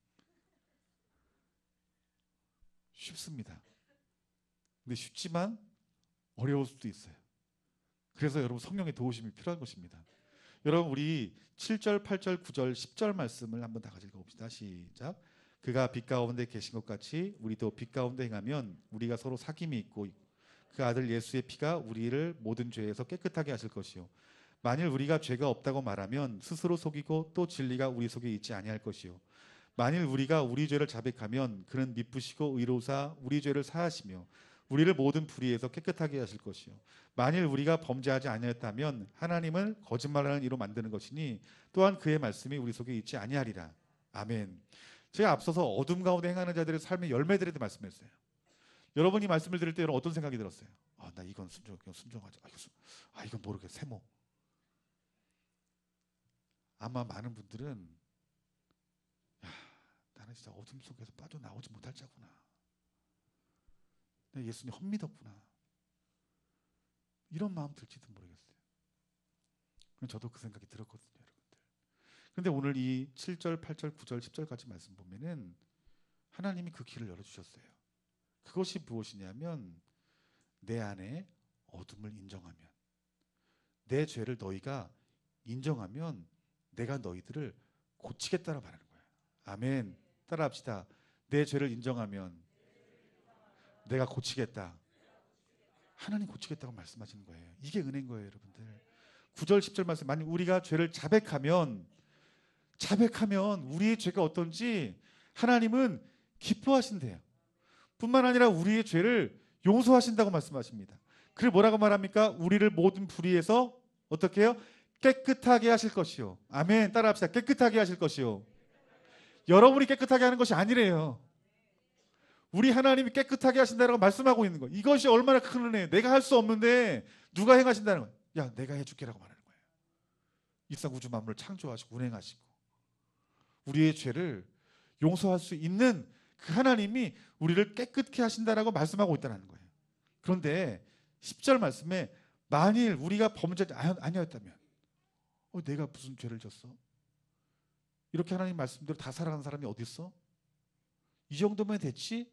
쉽습니다. 근데 쉽지만 어려울 수도 있어요. 그래서 여러분 성령의 도우심이 필요한 것입니다. 여러분, 우리 7절, 8절, 9절, 10절 말씀을 한번 다 같이 읽어봅시다. 시작. 그가 빛 가운데 계신 것 같이 우리도 빛 가운데 행하면 우리가 서로 사귐이 있고 그 아들 예수의 피가 우리를 모든 죄에서 깨끗하게 하실 것이요 만일 우리가 죄가 없다고 말하면 스스로 속이고 또 진리가 우리 속에 있지 아니할 것이요 만일 우리가 우리 죄를 자백하면 그는 미쁘시고 의로우사 우리 죄를 사하시며 우리를 모든 불의에서 깨끗하게 하실 것이요 만일 우리가 범죄하지 아니하였다면 하나님을 거짓말하는 이로 만드는 것이니 또한 그의 말씀이 우리 속에 있지 아니하리라. 아멘. 제가 앞서서 어둠 가운데 행하는 자들의 삶의 열매들에 대해 말씀했어요. 여러분이 말씀을 들을 때 여러분 어떤 생각이 들었어요? 나 이건 순종하자. 이건 모르겠어. 세모. 아마 많은 분들은 나는 진짜 어둠 속에서 빠져나오지 못할 자구나. 내가 예수님 헛믿었구나. 이런 마음 들지도 모르겠어요. 저도 그 생각이 들었거든요, 여러분들. 그런데 오늘 이 7절, 8절, 9절, 10절까지 말씀 보면은 하나님이 그 길을 열어주셨어요. 그것이 무엇이냐면 내 안에 어둠을 인정하면, 내 죄를 너희가 인정하면 내가 너희들을 고치겠다라고 말하는 거예요. 아멘. 따라합시다. 내 죄를 인정하면 내가 고치겠다. 하나님 고치겠다고 말씀하시는 거예요. 이게 은혜인 거예요, 여러분들. 9절 10절 말씀, 만약 우리가 죄를 자백하면 우리의 죄가 어떤지 하나님은 기뻐하신대요. 뿐만 아니라 우리의 죄를 용서하신다고 말씀하십니다. 그리고 뭐라고 말합니까? 우리를 모든 불의에서 어떻게 해요? 깨끗하게 하실 것이요. 아멘. 따라합시다. 깨끗하게 하실 것이요. 여러분이 깨끗하게 하는 것이 아니래요. 우리 하나님이 깨끗하게 하신다고 말씀하고 있는 거예요. 이것이 얼마나 큰 은혜예요. 내가 할 수 없는데 누가 행하신다는 거예요. 야, 내가 해줄게라고 말하는 거예요. 일상 우주 만물을 창조하시고 운행하시고 우리의 죄를 용서할 수 있는 그 하나님이 우리를 깨끗게 하신다라고 말씀하고 있다는 거예요. 그런데 10절 말씀에 만일 우리가 범죄하지 아니었다면 내가 무슨 죄를 졌어? 이렇게 하나님 말씀대로 다 살아가는 사람이 어디 있어? 이 정도면 됐지?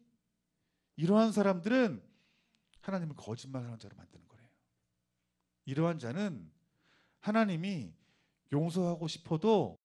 이러한 사람들은 하나님을 거짓말하는 자로 만드는 거예요. 이러한 자는 하나님이 용서하고 싶어도